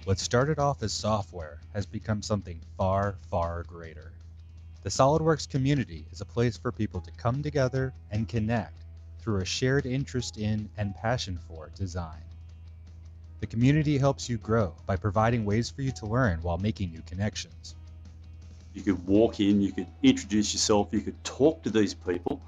What started off as software has become something far, far greater. The SOLIDWORKS community is a place for people to come together and connect through a shared interest in and passion for design. The community helps you grow by providing ways for you to learn while making new connections. You could walk in, you could introduce yourself, you could talk to these people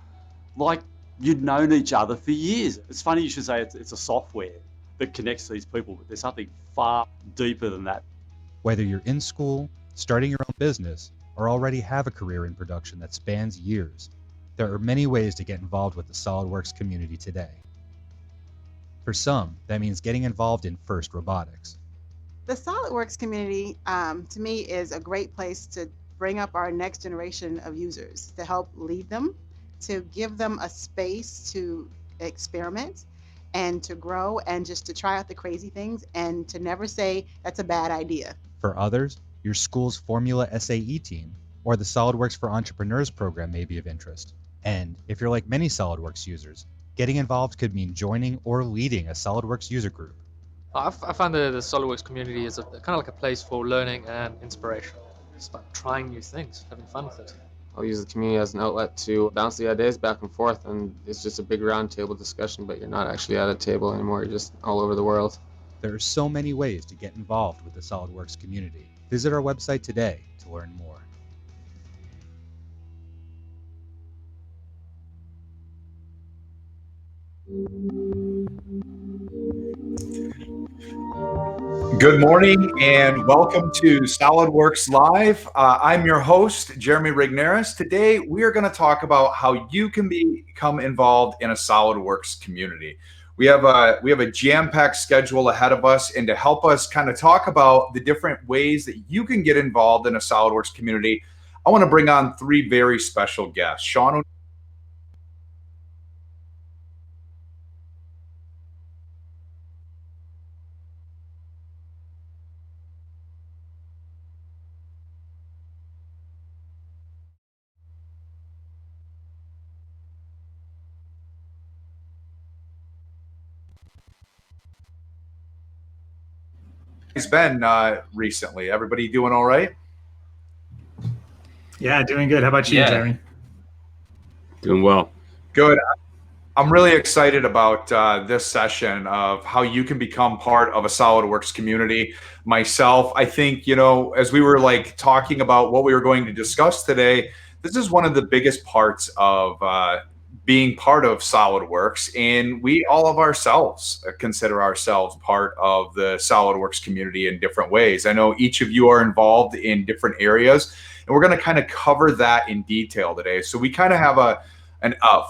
like you'd known each other for years. It's funny you should say it's a software that connects these people, but there's something far deeper than that. Whether you're in school, starting your own business, or already have a career in production that spans years, there are many ways to get involved with the SOLIDWORKS community today. For some, that means getting involved in FIRST Robotics. The SOLIDWORKS community, to me, is a great place to bring up our next generation of users, to help lead them, to give them a space to experiment and to grow and just to try out the crazy things and to never say that's a bad idea. For others, your school's Formula SAE team or the SOLIDWORKS for Entrepreneurs program may be of interest. And if you're like many SOLIDWORKS users, getting involved could mean joining or leading a SOLIDWORKS user group. I found the SOLIDWORKS community is kind of like a place for learning and inspiration. It's about trying new things, having fun with it. I'll use the community as an outlet to bounce the ideas back and forth, and it's just a big round table discussion, but you're not actually at a table anymore, you're just all over the world. There are so many ways to get involved with the SOLIDWORKS community. Visit our website today to learn more. Good morning and welcome to SOLIDWORKS Live. I'm your host, Jeremy Rigneris. Today we are going to talk about how you can become involved in a SOLIDWORKS community. We have a jam-packed schedule ahead of us, and to help us kind of talk about the different ways that you can get involved in a SOLIDWORKS community, I want to bring on three very special guests. Sean. It's been recently. Everybody doing all right? Yeah, doing good. How about you, Jeremy? Doing well. Good. I'm really excited about this session of how you can become part of a SOLIDWORKS community. Myself, I think, as we were talking about what we were going to discuss today, this is one of the biggest parts of being part of SOLIDWORKS, and we all of ourselves consider ourselves part of the SOLIDWORKS community in different ways. I know each of you are involved in different areas, and we're going to kind of cover that in detail today. So we kind of have a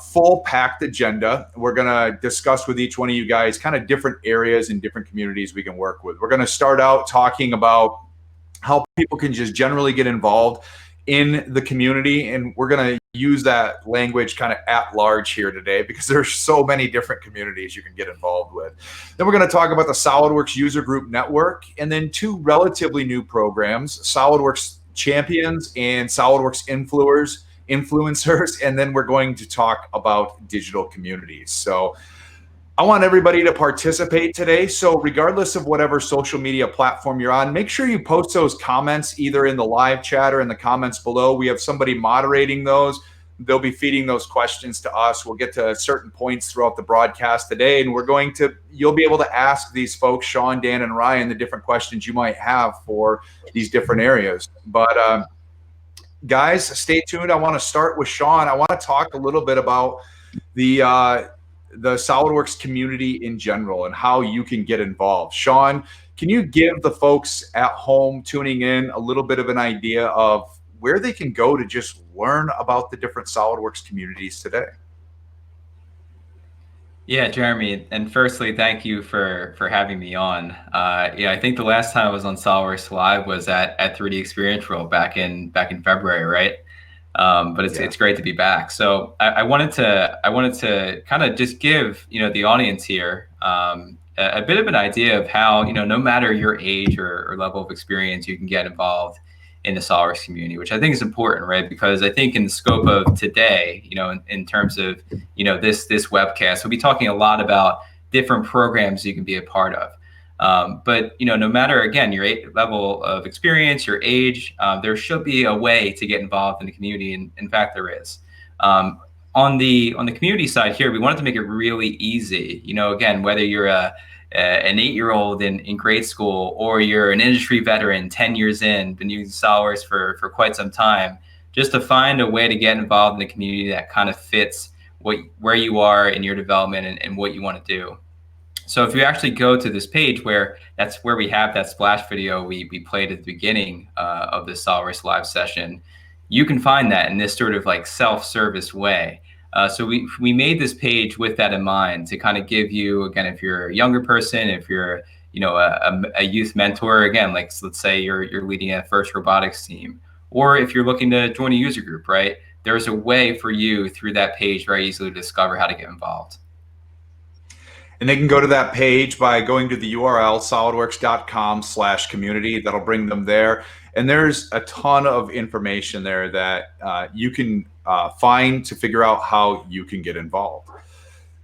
full packed agenda. We're going to discuss with each one of you guys kind of different areas and different communities we can work with. We're going to start out talking about how people can just generally get involved in the community, and we're going to use that language kind of at large here today because there's so many different communities you can get involved with. Then we're going to talk about the SOLIDWORKS User Group Network, and then two relatively new programs, SOLIDWORKS Champions and SOLIDWORKS Influencers, and then we're going to talk about digital communities. So I want everybody to participate today. So regardless of whatever social media platform you're on, make sure you post those comments either in the live chat or in the comments below. We have somebody moderating those. They'll be feeding those questions to us. We'll get to certain points throughout the broadcast today, and you'll be able to ask these folks, Sean, Dan, and Ryan, the different questions you might have for these different areas. But guys, stay tuned. I want to start with Sean. I want to talk a little bit about the SOLIDWORKS community in general and how you can get involved. Sean, can you give the folks at home tuning in a little bit of an idea of where they can go to just learn about the different SOLIDWORKS communities today? Yeah, Jeremy, and firstly, thank you for having me on. I think the last time I was on SOLIDWORKS Live was at 3D Experience World back in February, right? But it's great to be back. So I wanted to kind of just give the audience here a bit of an idea of how no matter your age or level of experience, you can get involved in the SOLIDWORKS community, which I think is important, right? Because I think in the scope of today, in terms of this webcast, we'll be talking a lot about different programs you can be a part of. But no matter again your level of experience, your age, there should be a way to get involved in the community, and in fact there is. On the community side here, we wanted to make it really easy. Again, whether you're an 8-year-old in grade school, or you're an industry veteran, 10 years in, been using SOLIDWORKS for quite some time, just to find a way to get involved in the community that kind of fits where you are in your development and what you want to do. So if you actually go to this page, that's where we have that splash video we played at the beginning of the SOLIDWORKS live session, you can find that in this sort of like self-service way. So we made this page with that in mind, to kind of give you, again, if you're a younger person, if you're a youth mentor, again, like let's say you're leading a first robotics team, or if you're looking to join a user group, right? There's a way for you through that page very easily to discover how to get involved. And they can go to that page by going to the URL solidworks.com/community. That'll bring them there. And there's a ton of information there that you can find to figure out how you can get involved.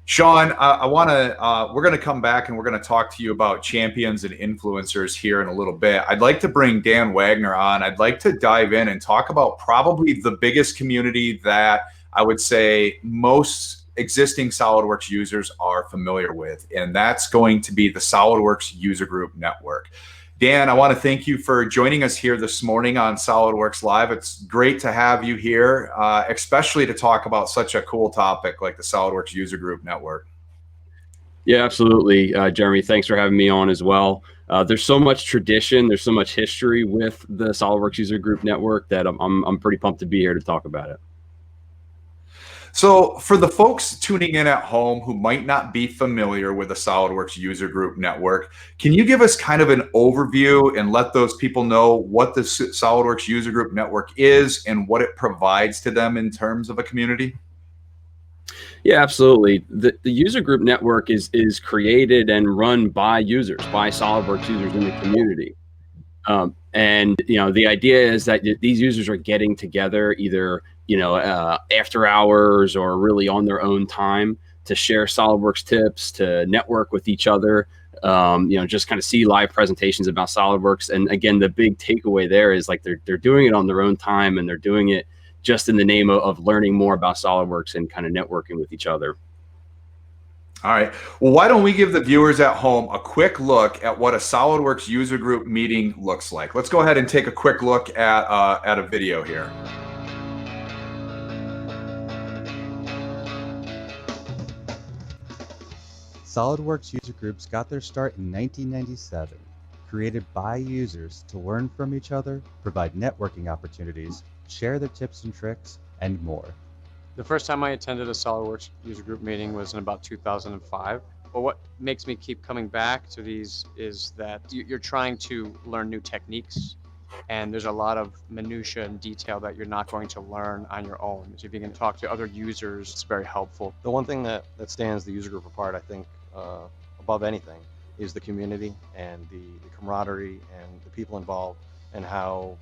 Sean, we're going to come back and we're going to talk to you about champions and influencers here in a little bit. I'd like to bring Dan Wagner on. I'd like to dive in and talk about probably the biggest community that I would say most existing SOLIDWORKS users are familiar with, and that's going to be the SOLIDWORKS User Group Network. Dan, I want to thank you for joining us here this morning on SOLIDWORKS Live. It's great to have you here, especially to talk about such a cool topic like the SOLIDWORKS User Group Network. Yeah, absolutely, Jeremy. Thanks for having me on as well. There's so much tradition, there's so much history with the SOLIDWORKS User Group Network that I'm pretty pumped to be here to talk about it. So for the folks tuning in at home who might not be familiar with the SOLIDWORKS User Group Network, can you give us kind of an overview and let those people know what the SOLIDWORKS User Group Network is and what it provides to them in terms of a community? Yeah, absolutely. The User Group Network is created and run by users, by SOLIDWORKS users in the community. And the idea is that these users are getting together either after hours or really on their own time to share SOLIDWORKS tips, to network with each other, just kind of see live presentations about SOLIDWORKS. And again, the big takeaway there is like they're doing it on their own time, and they're doing it just in the name of learning more about SOLIDWORKS and kind of networking with each other. All right. Well, why don't we give the viewers at home a quick look at what a SOLIDWORKS User Group meeting looks like. Let's go ahead and take a quick look at a video here. SOLIDWORKS user groups got their start in 1997, created by users to learn from each other, provide networking opportunities, share their tips and tricks, and more. The first time I attended a SOLIDWORKS user group meeting was in about 2005. But what makes me keep coming back to these is that you're trying to learn new techniques, and there's a lot of minutia and detail that you're not going to learn on your own. So if you can talk to other users, it's very helpful. The one thing that stands the user group apart, I think, above anything, is the community and the camaraderie and the people involved, and how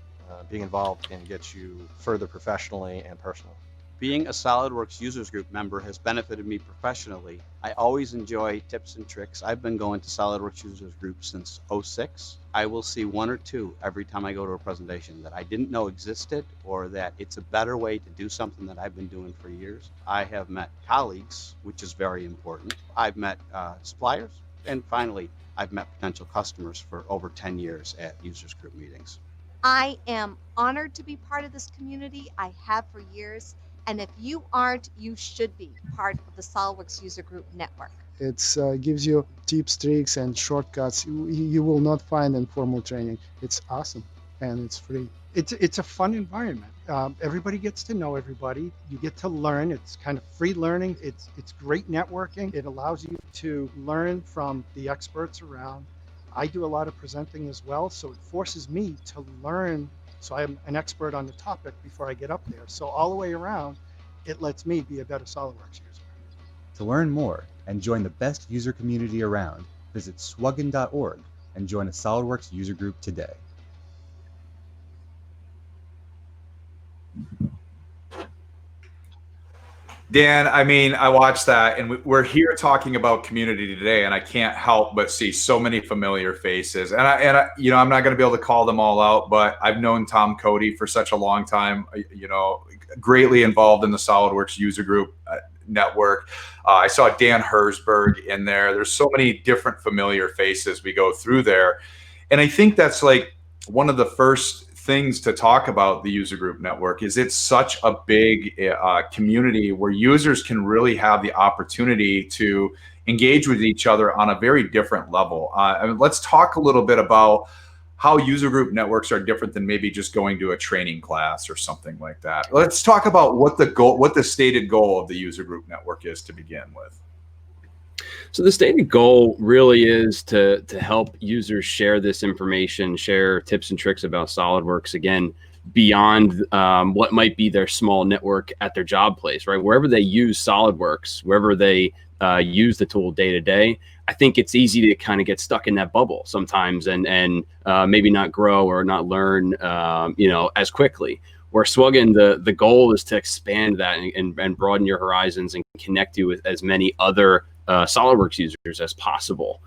being involved can get you further professionally and personally. Being a SOLIDWORKS Users Group member has benefited me professionally. I always enjoy tips and tricks. I've been going to SOLIDWORKS Users Group since '06. I will see one or two every time I go to a presentation that I didn't know existed, or that it's a better way to do something that I've been doing for years. I have met colleagues, which is very important. I've met suppliers, and finally, I've met potential customers for over 10 years at Users Group meetings. I am honored to be part of this community. I have for years. And if you aren't, you should be part of the SOLIDWORKS User Group Network. It gives you tips, tricks, and shortcuts you will not find in formal training. It's awesome, and it's free. It's a fun environment. Everybody gets to know everybody. You get to learn. It's kind of free learning. It's great networking. It allows you to learn from the experts around. I do a lot of presenting as well, so it forces me to learn. So I'm an expert on the topic before I get up there. So all the way around, it lets me be a better SOLIDWORKS user. To learn more and join the best user community around, visit SWUGN.org and join a SOLIDWORKS user group today. Dan, I mean, I watched that, and we're here talking about community today, and I can't help but see so many familiar faces. And you know, I'm not going to be able to call them all out, but I've known Tom Cody for such a long time. You know, greatly involved in the SolidWorks User Group Network. I saw Dan Herzberg in there. There's so many different familiar faces we go through there, and I think that's like one of the first things to talk about the user group network is it's such a big community where users can really have the opportunity to engage with each other on a very different level. I mean, let's talk a little bit about how user group networks are different than maybe just going to a training class or something like that. Let's talk about what the stated goal of the user group network is to begin with. So the stated goal really is to help users share this information, share tips and tricks about SolidWorks, again, beyond what might be their small network at their job place, right? Wherever they use SolidWorks, wherever they use the tool day to day, I think it's easy to kind of get stuck in that bubble sometimes and maybe not grow or not learn, you know, as quickly. Where SWUGN, the goal is to expand that and broaden your horizons and connect you with as many other SolidWorks users as possible.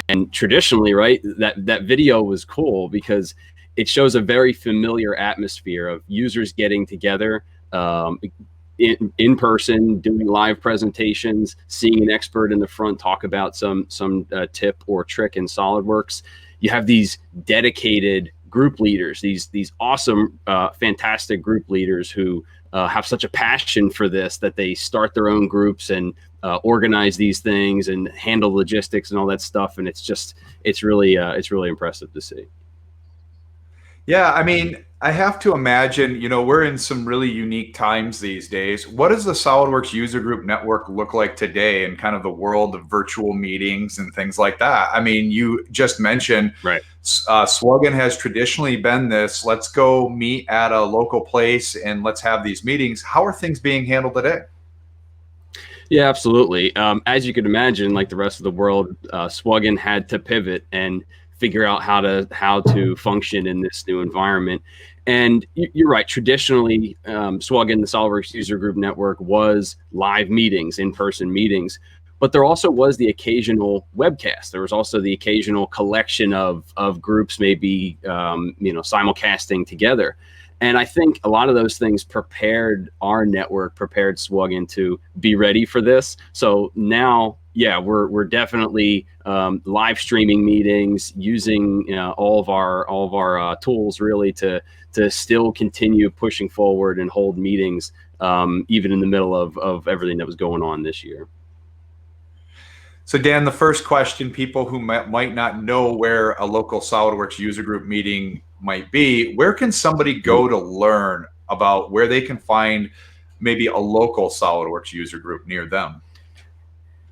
And traditionally, right, that video was cool because it shows a very familiar atmosphere of users getting together in person, doing live presentations, seeing an expert in the front talk about some tip or trick in SolidWorks. You have these dedicated group leaders, these awesome, fantastic group leaders who have such a passion for this that they start their own groups and organize these things and handle logistics and all that stuff. And it's really impressive to see. Yeah, I mean, I have to imagine, you know, we're in some really unique times these days. What does the SolidWorks User Group Network look like today in kind of the world of virtual meetings and things like that? I mean, you just mentioned, right, SWUGN has traditionally been this, let's go meet at a local place and let's have these meetings. How are things being handled today? Yeah, absolutely. As you can imagine, like the rest of the world, SWUGN had to pivot and figure out how to function in this new environment. And you're right. Traditionally, SWUGN, the SolidWorks User Group Network, was live meetings, in-person meetings, but there also was the occasional webcast. There was also the occasional collection of groups, maybe you know, simulcasting together. And I think a lot of those things prepared our network, prepared SWUGN to be ready for this. So now, yeah, we're definitely live streaming meetings, using all of our tools really to still continue pushing forward and hold meetings even in the middle of everything that was going on this year. So Dan, the first question, people who might not know where a local SolidWorks user group meeting might be, where can somebody go to learn about where they can find maybe a local SolidWorks user group near them?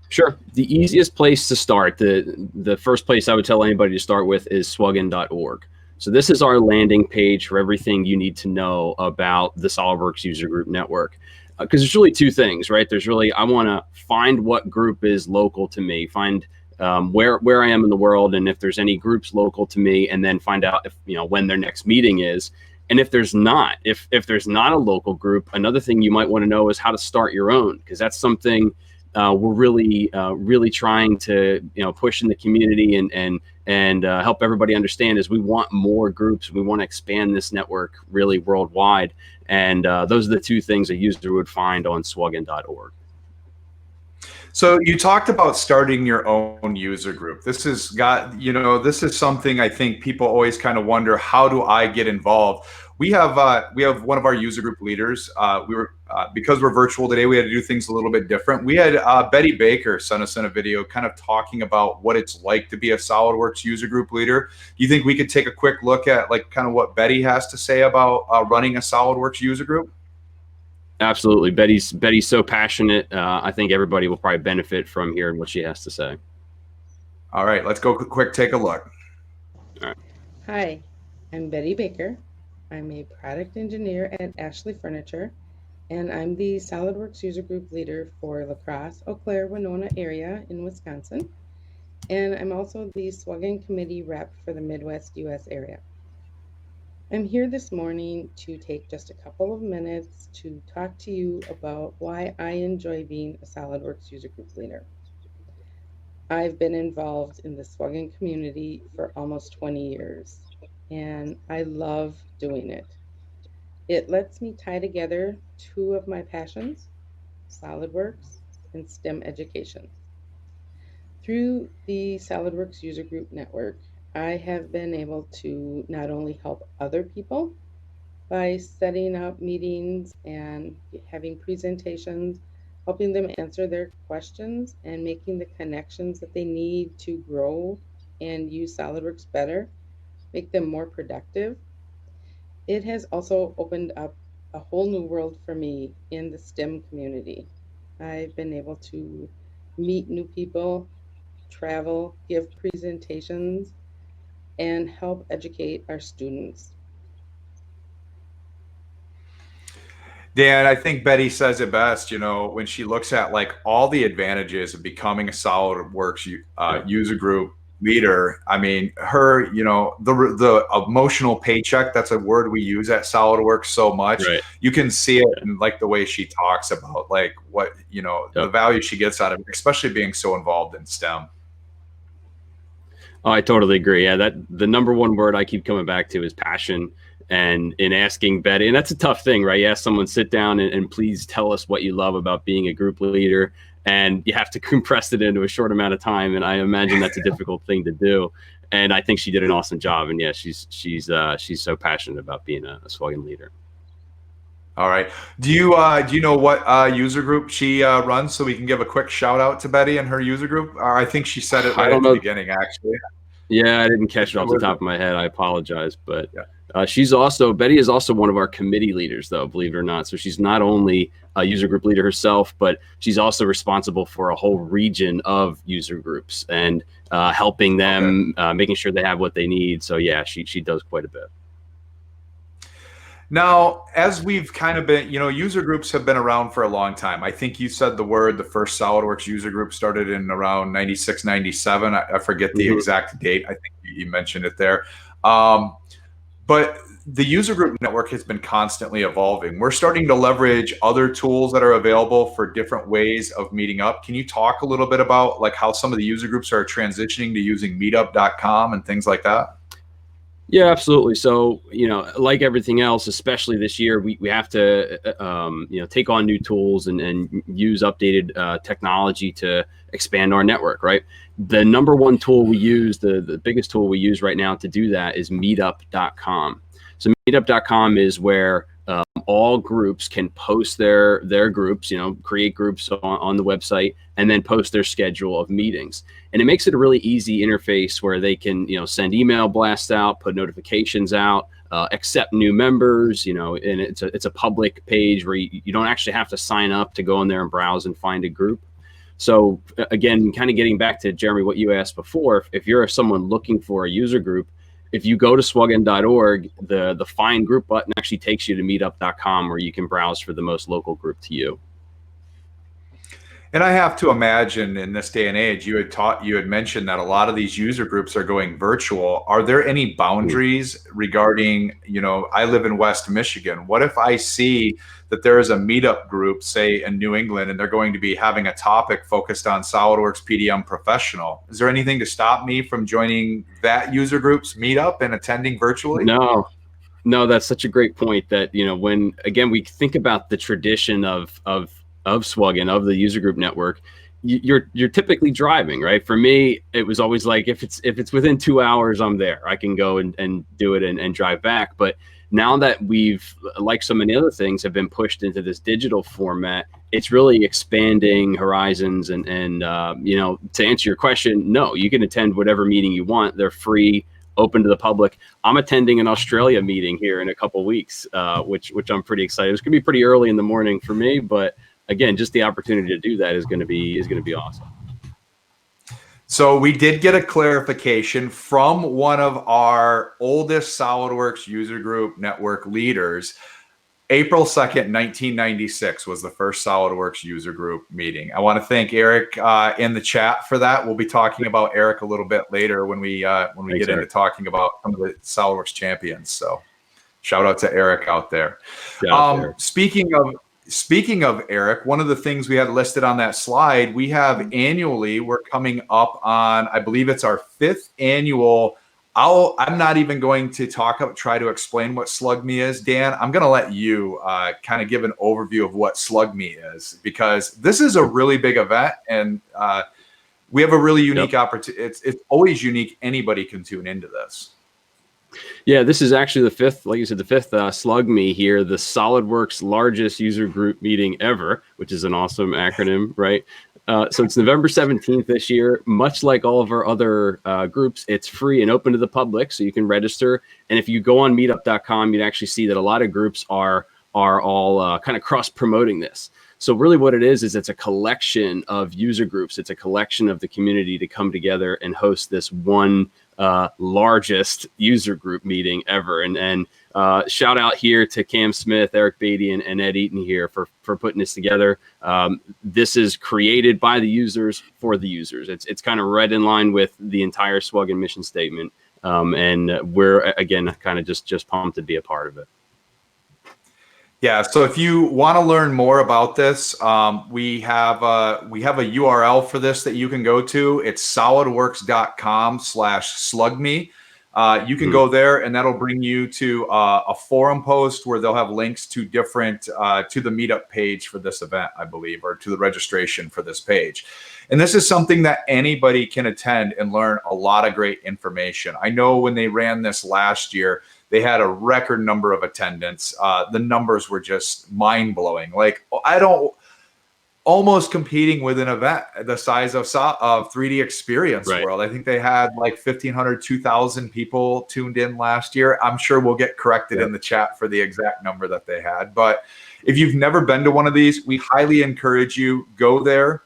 Sure. The easiest place to start, the first place I would tell anybody to start with is SWUGN.org. So this is our landing page for everything you need to know about the SolidWorks User Group Network. Because there's really two things, right? There's really, I want to find what group is local to me, find where I am in the world, and if there's any groups local to me, and then find out if, you know, when their next meeting is. And if there's not, if there's not a local group, another thing you might want to know is how to start your own, because that's something we're really trying to, you know, push in the community and help everybody understand is we want more groups. We want to expand this network really worldwide. And those are the two things a user would find on SWUGN.org. So you talked about starting your own user group. This has got, you know, this is something I think people always kind of wonder, how do I get involved? We have one of our user group leaders. Because we're virtual today, we had to do things a little bit different. We had Betty Baker send us in a video kind of talking about what it's like to be a SolidWorks user group leader. Do you think we could take a quick look at like kind of what Betty has to say about running a SolidWorks user group? Absolutely. Betty's so passionate. I think everybody will probably benefit from hearing what she has to say. All right, let's go quick take a look. All right. Hi, I'm Betty Baker. I'm a product engineer at Ashley Furniture, and I'm the SolidWorks user group leader for La Crosse, Eau Claire, Winona area in Wisconsin. And I'm also the SWUGN committee rep for the Midwest US area. I'm here this morning to take just a couple of minutes to talk to you about why I enjoy being a SOLIDWORKS user group leader. I've been involved in the SWUGN community for almost 20 years, and I love doing it. It lets me tie together two of my passions, SOLIDWORKS and STEM education. Through the SOLIDWORKS User Group Network, I have been able to not only help other people by setting up meetings and having presentations, helping them answer their questions and making the connections that they need to grow and use SOLIDWORKS better, make them more productive. It has also opened up a whole new world for me in the STEM community. I've been able to meet new people, travel, give presentations, and help educate our students. Dan, I think Betty says it best, you know, when she looks at like all the advantages of becoming a SolidWorks user group leader. I mean, her, you know, the emotional paycheck, that's a word we use at SolidWorks so much. Right. You can see it in like the way she talks about like what, you know, the value she gets out of it, especially being so involved in STEM. Oh, I totally agree. Yeah, that the number one word I keep coming back to is passion. And in asking Betty, and that's a tough thing, right? You ask someone, sit down and please tell us what you love about being a group leader, and you have to compress it into a short amount of time. And I imagine that's a difficult thing to do. And I think she did an awesome job. And yeah, she's so passionate about being a SWUGN leader. All right. Do you know what user group she runs, so we can give a quick shout out to Betty and her user group? I think she said it right at the beginning, actually. Yeah, I didn't catch it off the top of my head. I apologize, but Betty is also one of our committee leaders, though, believe it or not. So she's not only a user group leader herself, but she's also responsible for a whole region of user groups and helping them, making sure they have what they need. So yeah, she does quite a bit. Now, as we've kind of been, you know, user groups have been around for a long time. I think you said the first SolidWorks user group started in around 96, 97. I forget the exact date. I think you mentioned it there. But the user group network has been constantly evolving. We're starting to leverage other tools that are available for different ways of meeting up. Can you talk a little bit about like how some of the user groups are transitioning to using meetup.com and things like that? Yeah, absolutely. So, you know, like everything else, especially this year, we have to, you know, take on new tools and use updated technology to expand our network, right? The number one tool we use, the biggest tool we use right now to do that is meetup.com. So meetup.com is where all groups can post their groups, you know, create groups on the website and then post their schedule of meetings. And it makes it a really easy interface where they can, you know, send email blasts out, put notifications out, accept new members, you know, and it's a public page where you don't actually have to sign up to go in there and browse and find a group. So again, kind of getting back to Jeremy, what you asked before, if you're someone looking for a user group, if you go to swugn.org, the find group button actually takes you to meetup.com where you can browse for the most local group to you. And I have to imagine in this day and age, you had mentioned that a lot of these user groups are going virtual. Are there any boundaries regarding, you know, I live in West Michigan. What if I see that there is a meetup group, say in New England, and they're going to be having a topic focused on SolidWorks PDM Professional? Is there anything to stop me from joining that user group's meetup and attending virtually? No, that's such a great point that, you know, when, again, we think about the tradition of SWUGN, of the user group network, you're typically driving, right? For me, it was always like, if it's within 2 hours, I'm there. I can go and do it and drive back. But now that we've, like so many other things, have been pushed into this digital format, it's really expanding horizons. And you know, to answer your question, no, you can attend whatever meeting you want. They're free, open to the public. I'm attending an Australia meeting here in a couple weeks, which I'm pretty excited. It's gonna be pretty early in the morning for me, but again, just the opportunity to do that is going to be awesome. So we did get a clarification from one of our oldest SolidWorks user group network leaders. April 2nd, 1996 was the first SolidWorks user group meeting. I want to thank Eric in the chat for that. We'll be talking about Eric a little bit later when we get into talking about some of the SolidWorks champions. So Shout out to Eric out there. Speaking of Eric, one of the things we had listed on that slide, we have annually, we're coming up on, I believe it's our 5th annual. I'm not even going to try to explain what SWUGN is. Dan, I'm going to let you kind of give an overview of what SWUGN is, because this is a really big event, and we have a really unique opportunity. It's always unique. Anybody can tune into this. Yeah, this is actually the 5th, like you said, the 5th SWUGN here, the SolidWorks largest user group meeting ever, which is an awesome acronym, right? So it's November 17th this year. Much like all of our other groups, it's free and open to the public, so you can register. And if you go on meetup.com, you'd actually see that a lot of groups are all kind of cross-promoting this. So really what it is it's a collection of user groups. It's a collection of the community to come together and host this one largest user group meeting ever. And shout out here to Cam Smith, Eric Beatty, and Ed Eaton here for putting this together. This is created by the users for the users. It's kind of right in line with the entire SWUGN mission statement. And we're, again, kind of just pumped to be a part of it. Yeah, so if you want to learn more about this, we have a URL for this that you can go to. It's solidworks.com/slugme. You can go there, and that'll bring you to a forum post where they'll have links to different to the meetup page for this event, I believe, or to the registration for this page. And this is something that anybody can attend and learn a lot of great information. I know when they ran this last year, they had a record number of attendance. The numbers were just mind-blowing. Like, almost competing with an event the size of 3D Experience World. I think they had like 1,500, 2,000 people tuned in last year. I'm sure we'll get corrected in the chat for the exact number that they had. But if you've never been to one of these, we highly encourage you, go there.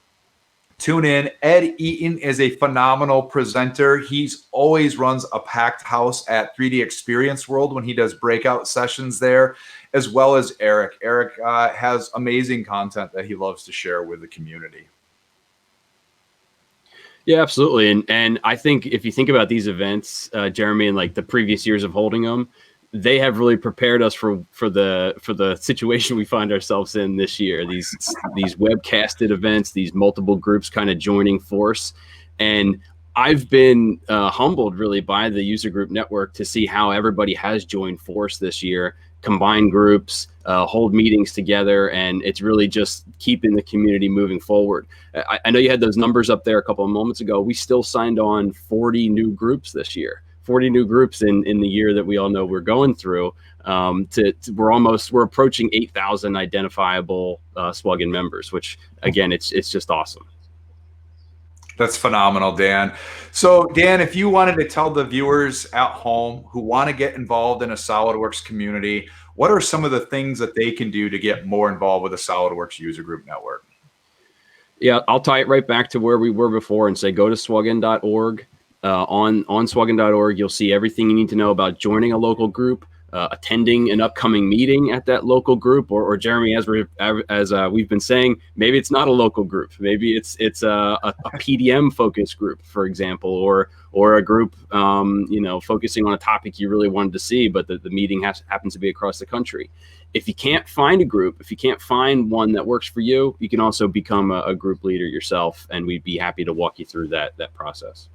Tune in. Ed Eaton is a phenomenal presenter. He's always runs a packed house at 3D Experience World when he does breakout sessions there, as well as Eric. Eric has amazing content that he loves to share with the community. Yeah, absolutely. And I think if you think about these events, Jeremy, and like the previous years of holding them, they have really prepared us for the situation we find ourselves in this year. These webcasted events, these multiple groups kind of joining force, and I've been humbled really by the user group network to see how everybody has joined force this year, combine groups, hold meetings together, and it's really just keeping the community moving forward. I know you had those numbers up there a couple of moments ago. We still signed on 40 new groups this year. 40 new groups in the year that we all know we're going through. We're approaching 8,000 identifiable SWUGN members, which again, it's just awesome. That's phenomenal, Dan. So Dan, if you wanted to tell the viewers at home who want to get involved in a SolidWorks community, what are some of the things that they can do to get more involved with the SolidWorks User Group Network? Yeah, I'll tie it right back to where we were before and say go to swugn.org. On swugn.org, you'll see everything you need to know about joining a local group, attending an upcoming meeting at that local group, or Jeremy, as we've been saying, maybe it's not a local group, maybe it's a PDM focus group, for example, or a group focusing on a topic you really wanted to see, but the meeting happens to be across the country. If you can't find a group, if you can't find one that works for you, you can also become a group leader yourself, and we'd be happy to walk you through that process.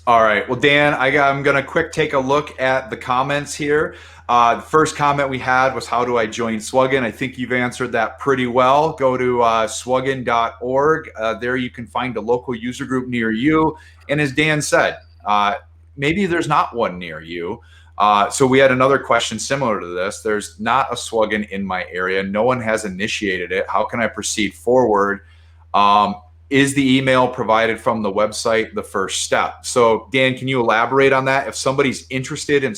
All right. Well, Dan, I'm going to take a look at the comments here. The first comment we had was, how do I join SWUGN? I think you've answered that pretty well. Go to swugn.org. There you can find a local user group near you. And as Dan said, maybe there's not one near you. So we had another question similar to this. There's not a SWUGN in my area. No one has initiated it. How can I proceed forward? Is the email provided from the website the first step? So Dan, can you elaborate on that? If somebody's interested in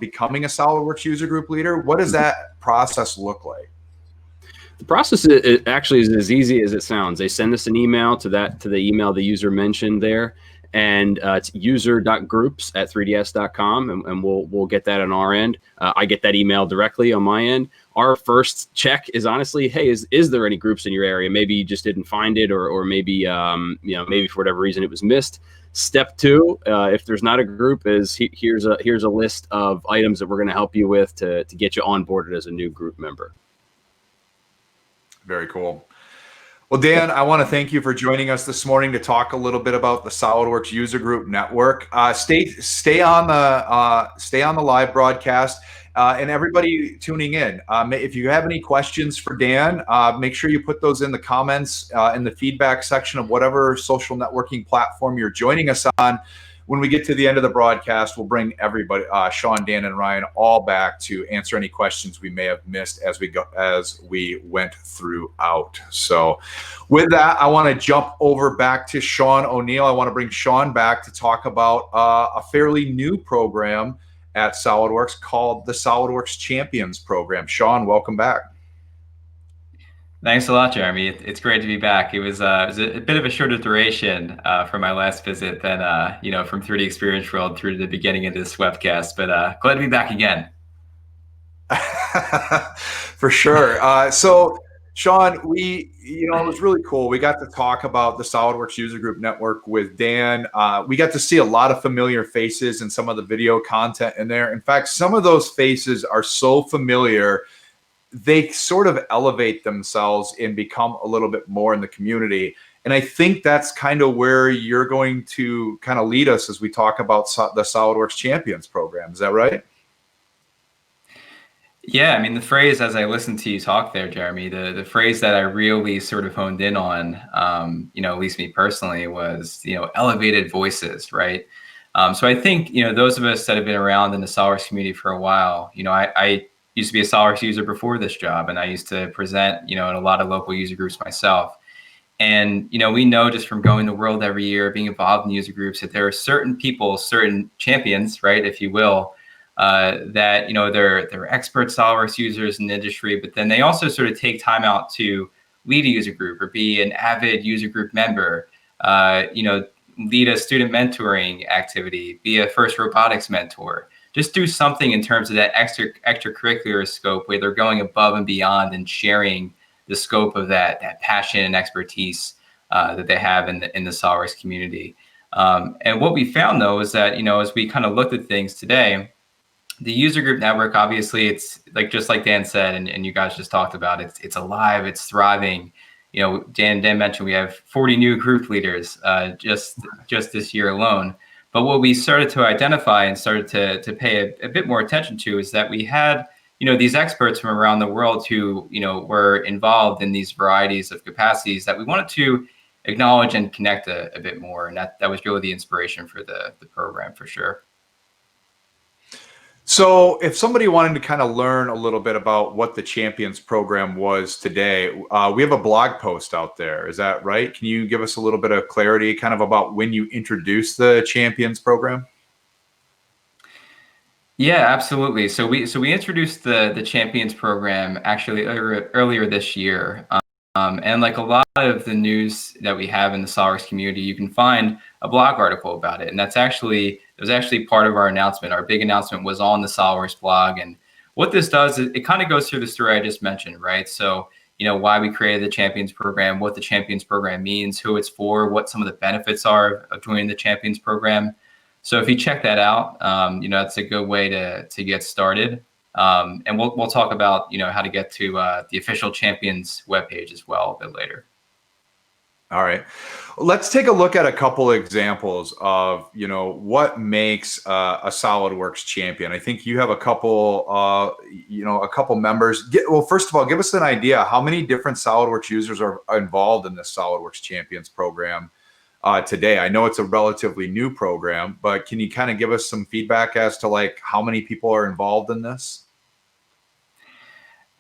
becoming a SolidWorks user group leader, what does that process look like? The process it actually is as easy as it sounds. They send us an email to the email the user mentioned there, and it's user.groups@3ds.com, and we'll get that on our end. I get that email directly on my end. our first check is honestly, hey, is there any groups in your area? Maybe you just didn't find it, or maybe maybe for whatever reason it was missed. Step two, if there's not a group, is here's a list of items that we're going to help you with to get you onboarded as a new group member. Very cool. Well, Dan, I want to thank you for joining us this morning to talk a little bit about the SOLIDWORKS User Group Network. Stay on the live broadcast, and everybody tuning in. If you have any questions for Dan, make sure you put those in the comments in the feedback section of whatever social networking platform you're joining us on. When we get to the end of the broadcast, we'll bring everybody, Sean, Dan, and Ryan, all back to answer any questions we may have missed as we went throughout. So with that, I want to jump over back to Sean O'Neill. I want to bring Sean back to talk about a fairly new program at SOLIDWORKS called the SOLIDWORKS Champions program. Sean, welcome back. Thanks a lot, Jeremy. It's great to be back. It was a bit of a shorter duration for my last visit than from 3D Experience World through to the beginning of this webcast, but glad to be back again. For sure. So, Sean, it was really cool. We got to talk about the SOLIDWORKS User Group Network with Dan. We got to see a lot of familiar faces in some of the video content in there. In fact, some of those faces are so familiar, they sort of elevate themselves and become a little bit more in the community. And I think that's kind of where you're going to kind of lead us as we talk about the SOLIDWORKS Champions program. Is that right? Yeah, I mean, the phrase, as I listened to you talk there, Jeremy, the phrase that I really sort of honed in on, at least me personally, was, elevated voices, right? So I think, those of us that have been around in the SOLIDWORKS community for a while, I used to be a SOLIDWORKS user before this job, and I used to present, in a lot of local user groups myself. And, we know just from going the world every year, being involved in user groups, that there are certain people, certain champions, right, if you will, that, they're expert SOLIDWORKS users in the industry, but then they also sort of take time out to lead a user group or be an avid user group member, lead a student mentoring activity, be a first robotics mentor. Just do something in terms of that extracurricular scope where they're going above and beyond and sharing the scope of that passion and expertise that they have in the SOLIDWORKS community. And what we found, though, is that, as we kind of looked at things today, the user group network, obviously, it's just like Dan said, and you guys just talked about, it's alive, it's thriving. Dan mentioned we have 40 new group leaders just this year alone. But what we started to identify and started to pay a bit more attention to is that we had, these experts from around the world who, were involved in these varieties of capacities that we wanted to acknowledge and connect a bit more. And that was really the inspiration for the program, for sure. So if somebody wanted to kind of learn a little bit about what the Champions program was today, we have a blog post out there. Is that right? Can you give us a little bit of clarity kind of about when you introduced the Champions program? Yeah, absolutely. So we introduced the Champions program actually earlier this year. And like a lot of the news that we have in the SOLIDWORKS community, you can find a blog article about it. And it was actually part of our announcement. Our big announcement was on the SOLIDWORKS blog. And what this does is it kind of goes through the story I just mentioned, right? So, why we created the Champions program, what the Champions program means, who it's for, what some of the benefits are of joining the Champions program. So if you check that out, that's a good way to get started. And we'll talk about, how to get to the official Champions webpage as well a bit later. All right. Let's take a look at a couple examples of, what makes a SOLIDWORKS champion. I think you have a couple, a couple members. Well, first of all, give us an idea how many different SOLIDWORKS users are involved in the SOLIDWORKS Champions program today. I know it's a relatively new program, but can you kind of give us some feedback as to how many people are involved in this?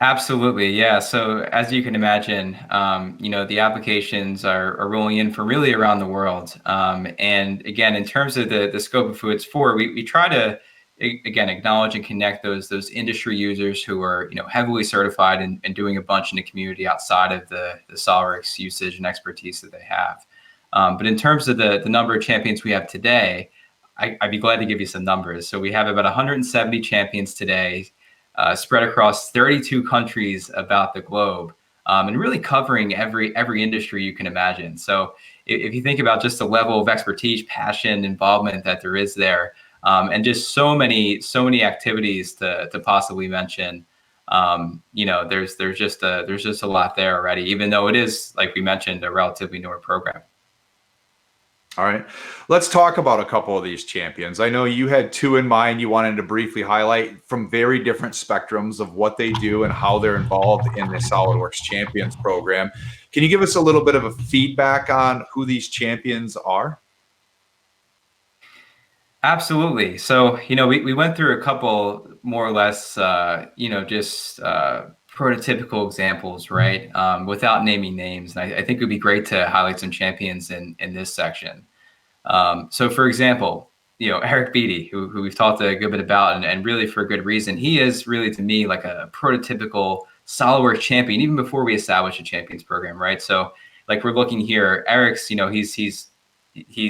Absolutely, yeah. So as you can imagine, the applications are rolling in from really around the world. And again, in terms of the scope of who it's for, we try to, again, acknowledge and connect those industry users who are, heavily certified and doing a bunch in the community outside of the SOLIDWORKS usage and expertise that they have. But in terms of the number of champions we have today, I'd be glad to give you some numbers. So we have about 170 champions today. spread across 32 countries about the globe, and really covering every industry you can imagine. So if you think about just the level of expertise, passion, involvement that there is there, and just so many activities to possibly mention, there's just a lot there already, even though it is, like we mentioned, a relatively newer program. All right, let's talk about a couple of these champions. I know you had two in mind you wanted to briefly highlight from very different spectrums of what they do and how they're involved in the SOLIDWORKS Champions program. Can you give us a little bit of a feedback on who these champions are? Absolutely. So, we went through a couple more or less, prototypical examples, right? Without naming names. And I think it would be great to highlight some champions in this section. So for example, Eric Beatty, who we've talked a good bit about, and really for a good reason. He is really, to me, like a prototypical SOLIDWORKS champion, even before we established a champions program, right? So like we're looking here, Eric's, he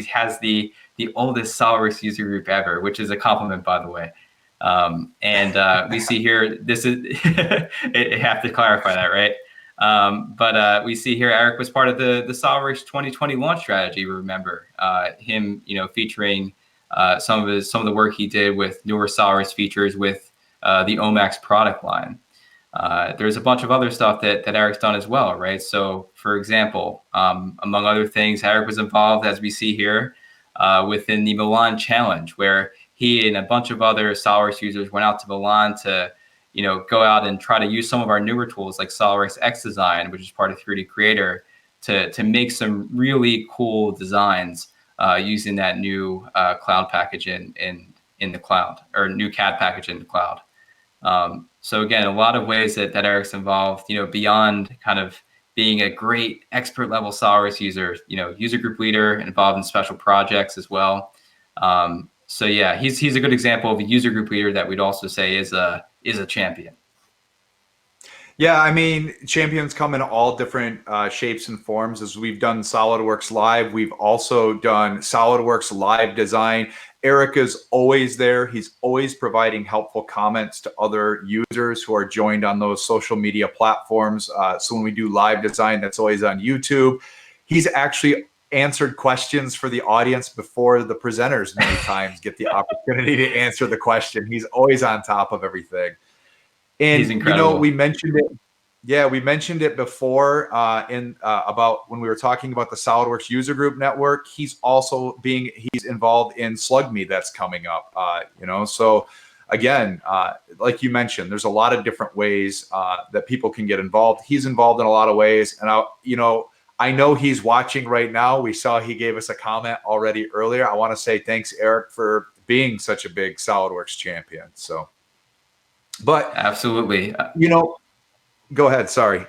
has the oldest SOLIDWORKS user group ever, which is a compliment, by the way. We see here, this is, I have to clarify that, right? But we see here, Eric was part of the SOLIDWORKS 2020 launch strategy. Remember him, featuring some of the work he did with newer SOLIDWORKS features with the OMAX product line. There's a bunch of other stuff that Eric's done as well, right? So, for example, among other things, Eric was involved, as we see here, within the Milan Challenge, where he and a bunch of other SOLIDWORKS users went out to Milan to, go out and try to use some of our newer tools like SOLIDWORKS X Design, which is part of 3D Creator, to make some really cool designs using that new cloud package in the cloud, or new CAD package in the cloud. So again, a lot of ways that Eric's involved, beyond kind of being a great expert level SOLIDWORKS user, user group leader, involved in special projects as well. So yeah, he's a good example of a user group leader that we'd also say is a champion. Yeah, I mean, champions come in all different shapes and forms. As we've done SOLIDWORKS Live, we've also done SOLIDWORKS Live Design. Eric is always there. He's always providing helpful comments to other users who are joined on those social media platforms. So when we do live design, that's always on YouTube. He's actually answered questions for the audience before the presenters many times get the opportunity to answer the question. He's always on top of everything. And he's incredible. We mentioned it. Yeah, we mentioned it before about when we were talking about the SOLIDWORKS User Group Network. He's also he's involved in SWUGN that's coming up. So again, like you mentioned, there's a lot of different ways that people can get involved. He's involved in a lot of ways, and I know he's watching right now. We saw he gave us a comment already earlier. I want to say thanks, Eric, for being such a big SOLIDWORKS champion. So, but absolutely, go ahead. Sorry.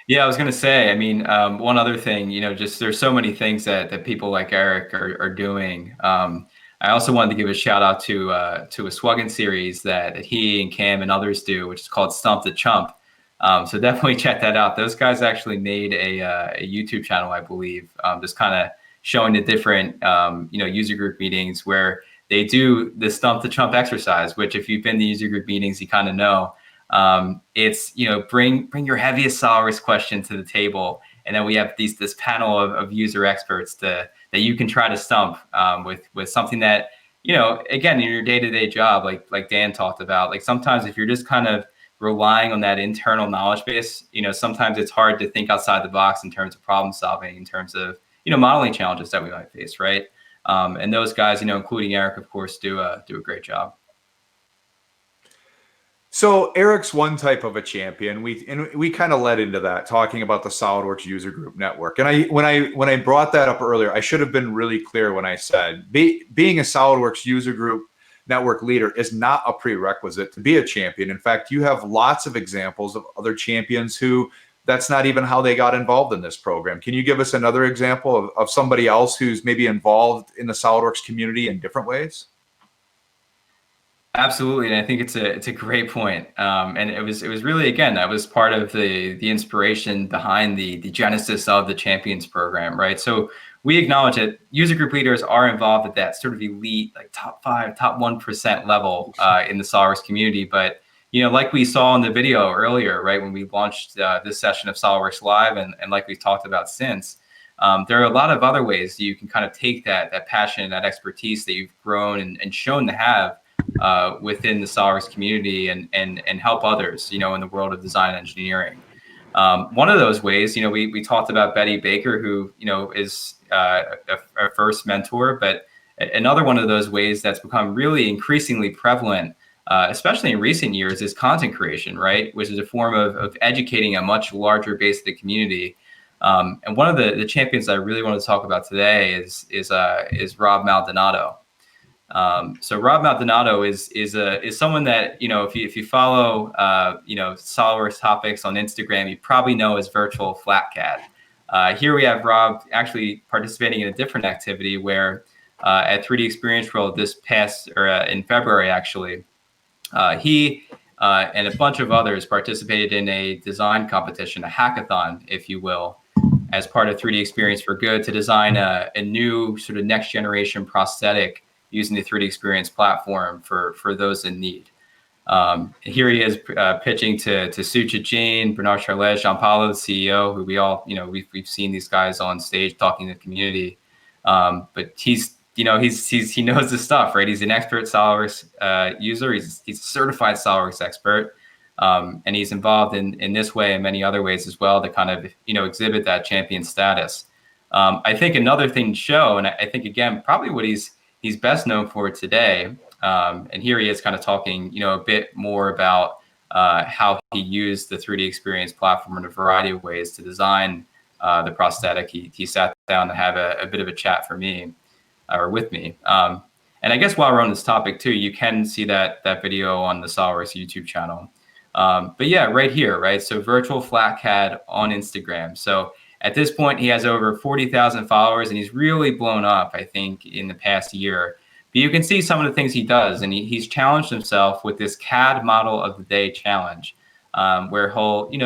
Yeah, I was going to say, I mean, one other thing, just there's so many things that people like Eric are doing. I also wanted to give a shout out to a SWUGN series that he and Cam and others do, which is called Stump the Chump. So definitely check that out. Those guys actually made a YouTube channel, I believe, just kind of showing the different, user group meetings where they do the Stump the Chump exercise, which if you've been to user group meetings, you kind of know. It's, bring your heaviest SOLIDWORKS question to the table. And then we have this panel of user experts that you can try to stump with something that, again, in your day-to-day job, like Dan talked about, like sometimes if you're just kind of relying on that internal knowledge base, sometimes it's hard to think outside the box in terms of problem solving, in terms of, modeling challenges that we might face, right? And those guys, including Eric, of course, do a great job. So Eric's one type of a champion. We kind of led into that, talking about the SOLIDWORKS User Group Network. And when I brought that up earlier, I should have been really clear when I said being a SOLIDWORKS User Group Network leader is not a prerequisite to be a champion. In fact, you have lots of examples of other champions who that's not even how they got involved in this program. Can you give us another example of somebody else who's maybe involved in the SOLIDWORKS community in different ways? Absolutely, and I think it's a great point. And it was really, again, that was part of the inspiration behind the genesis of the Champions program, right? So we acknowledge that user group leaders are involved at that sort of elite, like top 5, top 1% level in the SOLIDWORKS community. But like we saw in the video earlier, right, when we launched this session of SOLIDWORKS Live, and like we've talked about since, there are a lot of other ways that you can kind of take that passion, that expertise that you've grown and shown to have within the SOLIDWORKS community and help others, in the world of design and engineering. One of those ways, we talked about Betty Baker, who, is our first mentor, but another one of those ways that's become really increasingly prevalent, especially in recent years, is content creation, right? Which is a form of educating a much larger base of the community. And one of the champions that I really want to talk about today is Rob Maldonado. So Rob Maldonado is someone that, if you follow, SOLIDWORKS topics on Instagram, you probably know as Virtual Flat Cat. Here we have Rob actually participating in a different activity where at 3D Experience World in February, actually, he and a bunch of others participated in a design competition, a hackathon, if you will, as part of 3D Experience for Good to design a new sort of next generation prosthetic using the 3D Experience platform for those in need. Here he is pitching to Sucha Jain, Bernard Charlet, Jean Paulo, the CEO, who we all, we've seen these guys on stage talking to the community. But he knows his stuff, right? He's an expert SOLIDWORKS user. He's a certified SOLIDWORKS expert. And he's involved in this way and many other ways as well to kind of, exhibit that champion status. I think another thing to show, and I think, again, probably what he's best known for today, and here he is kind of talking, a bit more about how he used the 3D Experience platform in a variety of ways to design the prosthetic. He sat down to have a bit of a chat with me. And I guess while we're on this topic too, you can see that video on the SOLIDWORKS YouTube channel. But yeah, right here, right? So Virtual Flat Cat on Instagram. So at this point, he has over 40,000 followers, and he's really blown up, I think, in the past year. But you can see some of the things he does, and he's challenged himself with this CAD Model of the Day challenge, where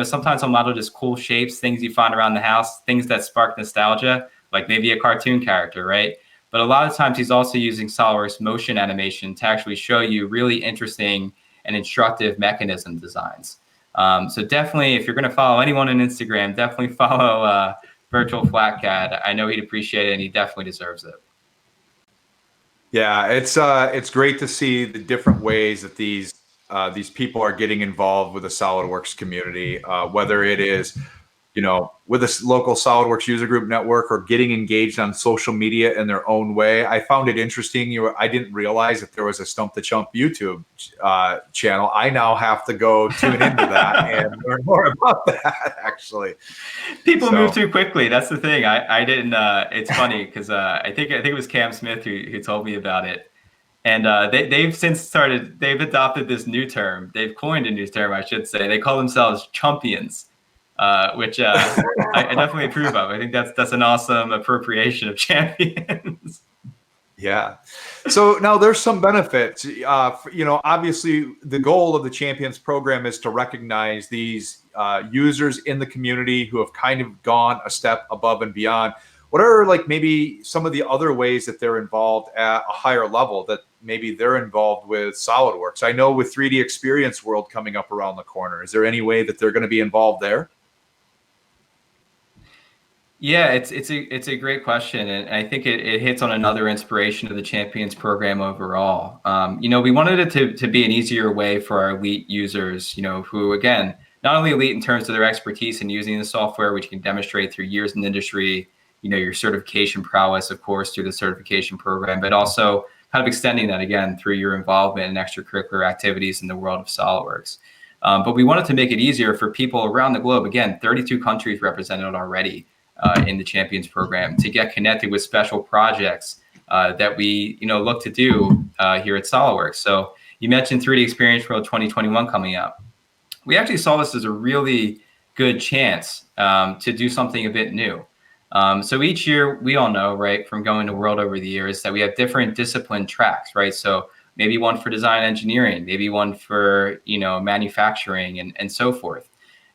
sometimes he'll model just cool shapes, things you find around the house, things that spark nostalgia, like maybe a cartoon character, right? But a lot of times he's also using SOLIDWORKS motion animation to actually show you really interesting and instructive mechanism designs. So definitely, if you're going to follow anyone on Instagram, definitely follow Virtual Flat Cat. I know he'd appreciate it, and he definitely deserves it. Yeah, it's great to see the different ways that these people are getting involved with the SOLIDWORKS community, whether it is, with a local SOLIDWORKS User Group Network or getting engaged on social media in their own way. I found it interesting. I didn't realize that there was a Stump the Chump YouTube channel. I now have to go tune into that and learn more about that, actually. People move too quickly. That's the thing. I didn't. It's funny because I think it was Cam Smith who told me about it. And they've adopted this new term. They've coined a new term, I should say. They call themselves Champions. Which I definitely approve of. I think that's an awesome appropriation of champions. Yeah. So now there's some benefits. Obviously the goal of the Champions program is to recognize these users in the community who have kind of gone a step above and beyond. What are maybe some of the other ways that they're involved at a higher level that maybe they're involved with SOLIDWORKS? I know with 3D Experience World coming up around the corner, is there any way that they're going to be involved there? Yeah, it's a great question, and I think it hits on another inspiration of the Champions program overall. We wanted it to be an easier way for our elite users, who, again, not only elite in terms of their expertise in using the software, which you can demonstrate through years in the industry, your certification prowess, of course, through the certification program, but also kind of extending that again through your involvement in extracurricular activities in the world of SOLIDWORKS. But we wanted to make it easier for people around the globe, again, 32 countries represented already in the Champions program, to get connected with special projects that we look to do here at SOLIDWORKS. So you mentioned 3D Experience World 2021 coming up. We actually saw this as a really good chance to do something a bit new. So each year, we all know, right, from going to World over the years, that we have different discipline tracks, right? So maybe one for design engineering, maybe one for, manufacturing and so forth.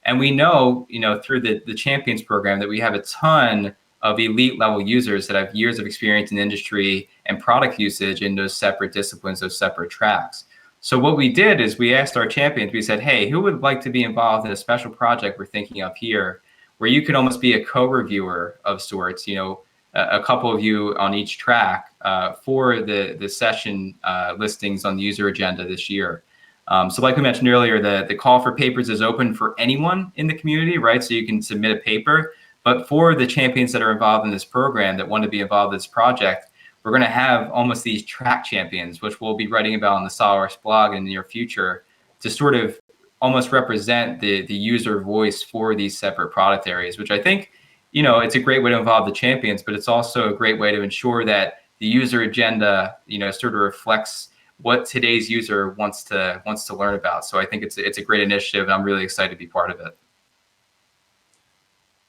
And we know, through the Champions program that we have a ton of elite level users that have years of experience in industry and product usage in those separate disciplines, those separate tracks. So what we did is we asked our champions, we said, hey, who would like to be involved in a special project we're thinking of here, where you could almost be a co-reviewer of sorts, a couple of you on each track for the session listings on the user agenda this year. So like we mentioned earlier, the call for papers is open for anyone in the community, right? So you can submit a paper, but for the champions that are involved in this program that want to be involved in this project, we're going to have almost these track champions, which we'll be writing about on the SOLIDWORKS blog in the near future, to sort of almost represent the user voice for these separate product areas, which I think, it's a great way to involve the champions, but it's also a great way to ensure that the user agenda, sort of reflects what today's user wants to learn about. So I think it's a great initiative, and I'm really excited to be part of it.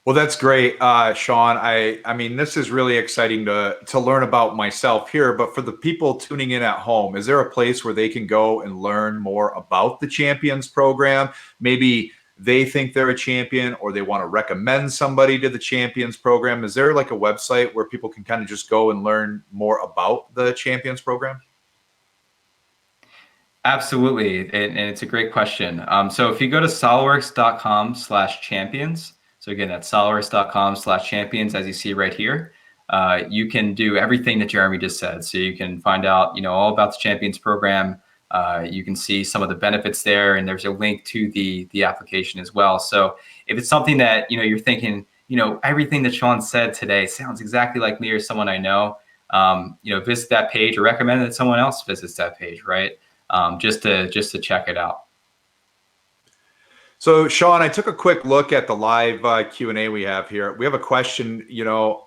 Well, that's great, Sean. I mean, this is really exciting to learn about myself here, but for the people tuning in at home, is there a place where they can go and learn more about the Champions program? Maybe they think they're a champion, or they want to recommend somebody to the Champions program. Is there like a website where people can kind of just go and learn more about the Champions program? Absolutely, and it's a great question. So if you go to solidworks.com/champions, so again, that's solidworks.com/champions, as you see right here, you can do everything that Jeremy just said. So you can find out, all about the Champions program. You can see some of the benefits there, and there's a link to the application as well. So if it's something that, you're thinking, everything that Sean said today sounds exactly like me or someone I know, visit that page, or recommend that someone else visits that page, right? Just to check it out. So, Sean, I took a quick look at the live Q&A we have here. We have a question,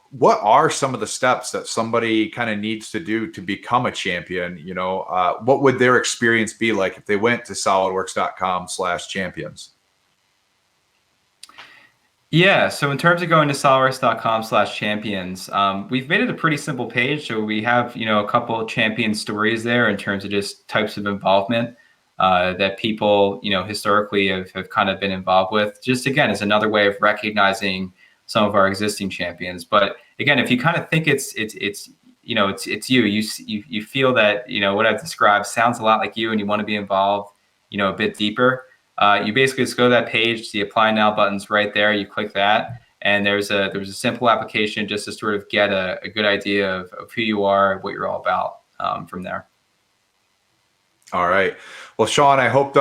what are some of the steps that somebody kind of needs to do to become a champion? What would their experience be like if they went to solidworks.com/champions? Yeah, so in terms of going to solidworks.com/champions, we've made it a pretty simple page. So we have, a couple of champion stories there in terms of just types of involvement that people, historically have kind of been involved with. Just again, as another way of recognizing some of our existing champions. But again, if you kind of think it's you feel that, what I've described sounds a lot like you, and you want to be involved, a bit deeper, you basically just go to that page. The Apply Now button's right there. You click that, and there's a simple application just to sort of get a good idea of who you are, what you're all about from there. All right. Well, Sean, I hope,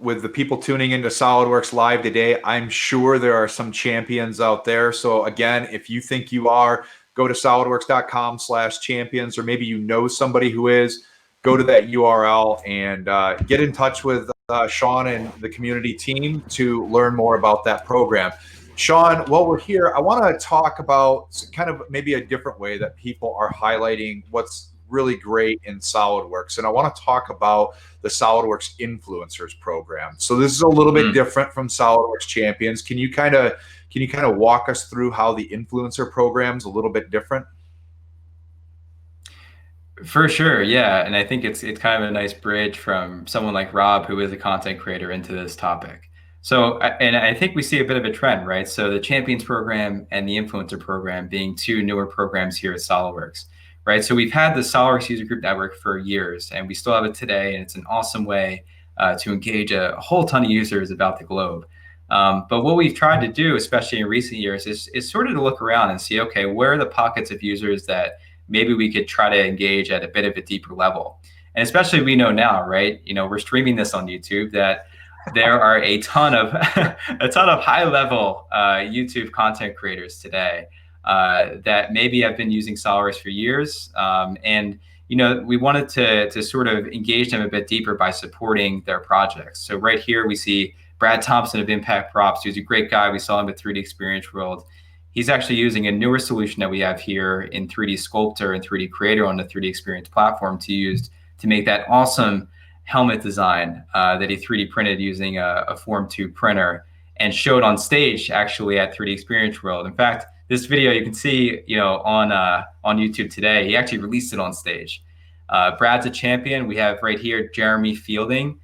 with the people tuning into SOLIDWORKS Live today, I'm sure there are some champions out there. So again, if you think you are, go to solidworks.com/champions, or maybe somebody who is, go to that URL and get in touch with Sean and the community team to learn more about that program. Sean, while we're here, I want to talk about kind of maybe a different way that people are highlighting what's really great in SOLIDWORKS. And I want to talk about the SOLIDWORKS Influencers program. So this is a little bit different from SOLIDWORKS Champions. Can you kind of walk us through how the influencer program's a little bit different? For sure, yeah. And I think it's kind of a nice bridge from someone like Rob, who is a content creator, into this topic. So, and I think we see a bit of a trend, right? So the Champions program and the Influencer program being two newer programs here at SOLIDWORKS. Right, so we've had the SOLIDWORKS User Group Network for years, and we still have it today, and it's an awesome way to engage a whole ton of users about the globe. But what we've tried to do, especially in recent years, is sort of to look around and see, okay, where are the pockets of users that maybe we could try to engage at a bit of a deeper level? And especially we know now, right? We're streaming this on YouTube, that there are a ton of high-level YouTube content creators today. That maybe have been using SOLIDWORKS for years. And, we wanted to sort of engage them a bit deeper by supporting their projects. So right here, we see Brad Thompson of Impact Props, who's a great guy. We saw him at 3D Experience World. He's actually using a newer solution that we have here in 3D Sculptor and 3D Creator on the 3D Experience platform to make that awesome helmet design that he 3D printed using a Form 2 printer, and showed on stage actually at 3D Experience World. In fact, this video you can see, on YouTube today. He actually released it on stage. Brad's a champion. We have right here Jeremy Fielding.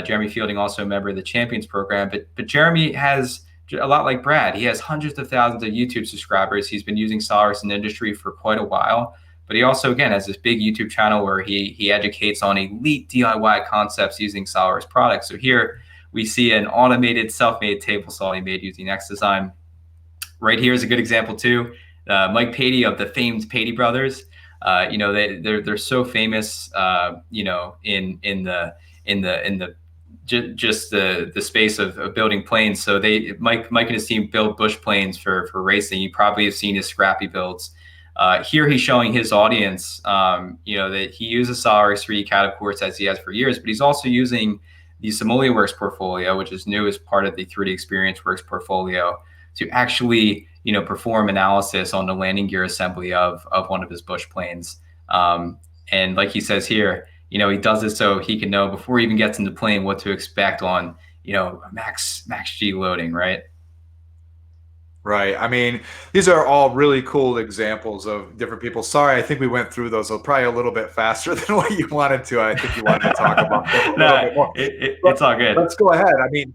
Jeremy Fielding, also a member of the Champions program. But Jeremy has, a lot like Brad, he has hundreds of thousands of YouTube subscribers. He's been using SOLIDWORKS in the industry for quite a while. But he also, again, has this big YouTube channel where he educates on elite DIY concepts using SOLIDWORKS products. So here we see an automated self-made table saw he made using XDesign. Right here is a good example too. Mike Patey of the famed Patey brothers. They're so famous, in the space of building planes. So Mike and his team build bush planes for racing. You probably have seen his scrappy builds. Here he's showing his audience, that he uses SOLIDWORKS 3D CAD, of course, as he has for years, but he's also using the SOLIDWORKS portfolio, which is new as part of the 3D Experience Works portfolio, to actually, perform analysis on the landing gear assembly of one of his bush planes. And like he says here, he does it so he can know before he even gets in the plane what to expect on, max G loading, right? Right. I mean, these are all really cool examples of different people. Sorry, I think we went through those probably a little bit faster than what you wanted to. I think you wanted to talk about them a little bit more. It's all good. Let's go ahead. I mean,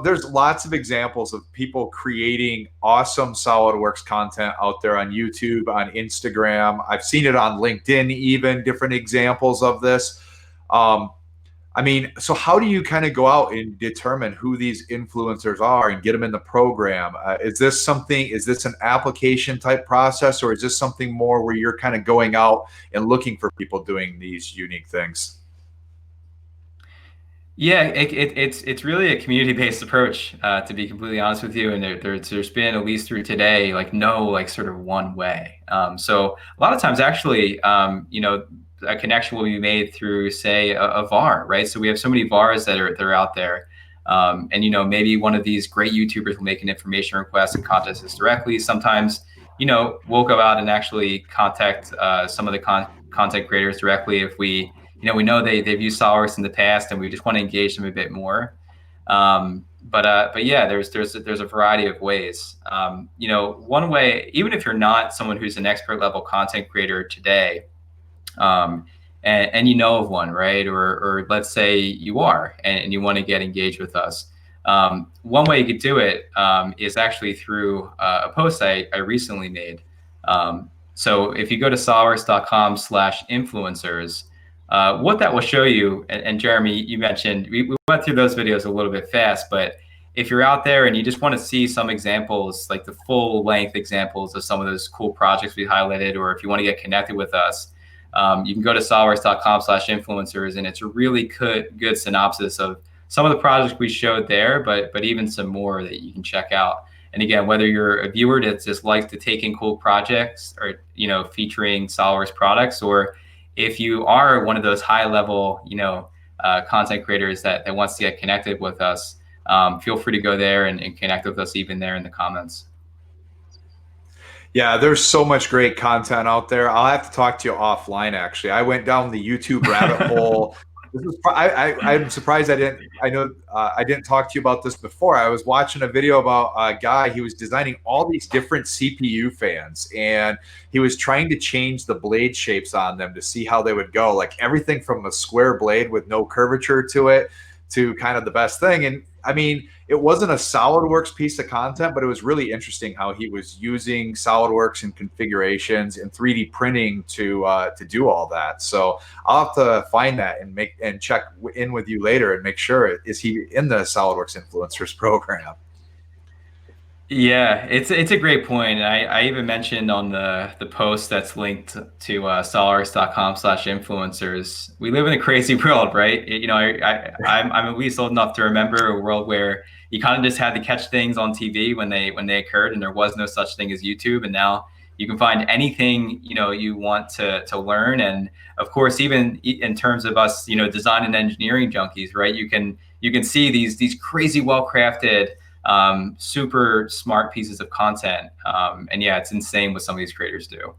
there's lots of examples of people creating awesome SOLIDWORKS content out there on YouTube, on Instagram. I've seen it on LinkedIn, even different examples of this. So how do you kind of go out and determine who these influencers are and get them in the program? Is this an application type process, or is this something more where you're kind of going out and looking for people doing these unique things? Yeah, it's really a community-based approach, to be completely honest with you. And there's been, at least through today, no sort of one way. So a lot of times, actually, a connection will be made through, say, a VAR, right? So we have so many VARs that are out there, and maybe one of these great YouTubers will make an information request and contact us directly. Sometimes, we'll go out and actually contact some of the content creators directly if we know they've used SOLIDWORKS in the past and we just want to engage them a bit more. But yeah, there's a variety of ways. One way, even if you're not someone who's an expert level content creator today, and of one, right? Or let's say you are, and you want to get engaged with us. One way you could do it is actually through a post I recently made. So if you go to solidworks.com/influencers, what that will show you, and Jeremy, you mentioned, we went through those videos a little bit fast, but if you're out there and you just want to see some examples, like the full length examples of some of those cool projects we highlighted, or if you want to get connected with us, you can go to solidworks.com/influencers, and it's a really good synopsis of some of the projects we showed there, but even some more that you can check out. And again, whether you're a viewer that just likes to take in cool projects or, featuring SOLIDWORKS products, or if you are one of those high level, content creators that wants to get connected with us, feel free to go there and connect with us even there in the comments. Yeah, there's so much great content out there. I'll have to talk to you offline, actually. I went down the YouTube rabbit hole. I'm surprised I didn't talk to you about this before. I was watching a video about a guy. He was designing all these different CPU fans, and he was trying to change the blade shapes on them to see how they would go. Like everything from a square blade with no curvature to it to kind of the best thing. And I mean, it wasn't a SOLIDWORKS piece of content, but it was really interesting how he was using SOLIDWORKS and configurations and 3D printing to do all that. So I'll have to find that and check in with you later and make sure, is he in the SOLIDWORKS Influencers program? Yeah, it's a great point. I even mentioned on the post that's linked to solidworks.com/influencers. We live in a crazy world, right? I'm at least old enough to remember a world where you kind of just had to catch things on TV when they occurred, and there was no such thing as YouTube. And now you can find anything you want to learn. And of course, even in terms of us, design and engineering junkies, right? You can see these crazy well-crafted, super smart pieces of content. And yeah, it's insane what some of these creators do.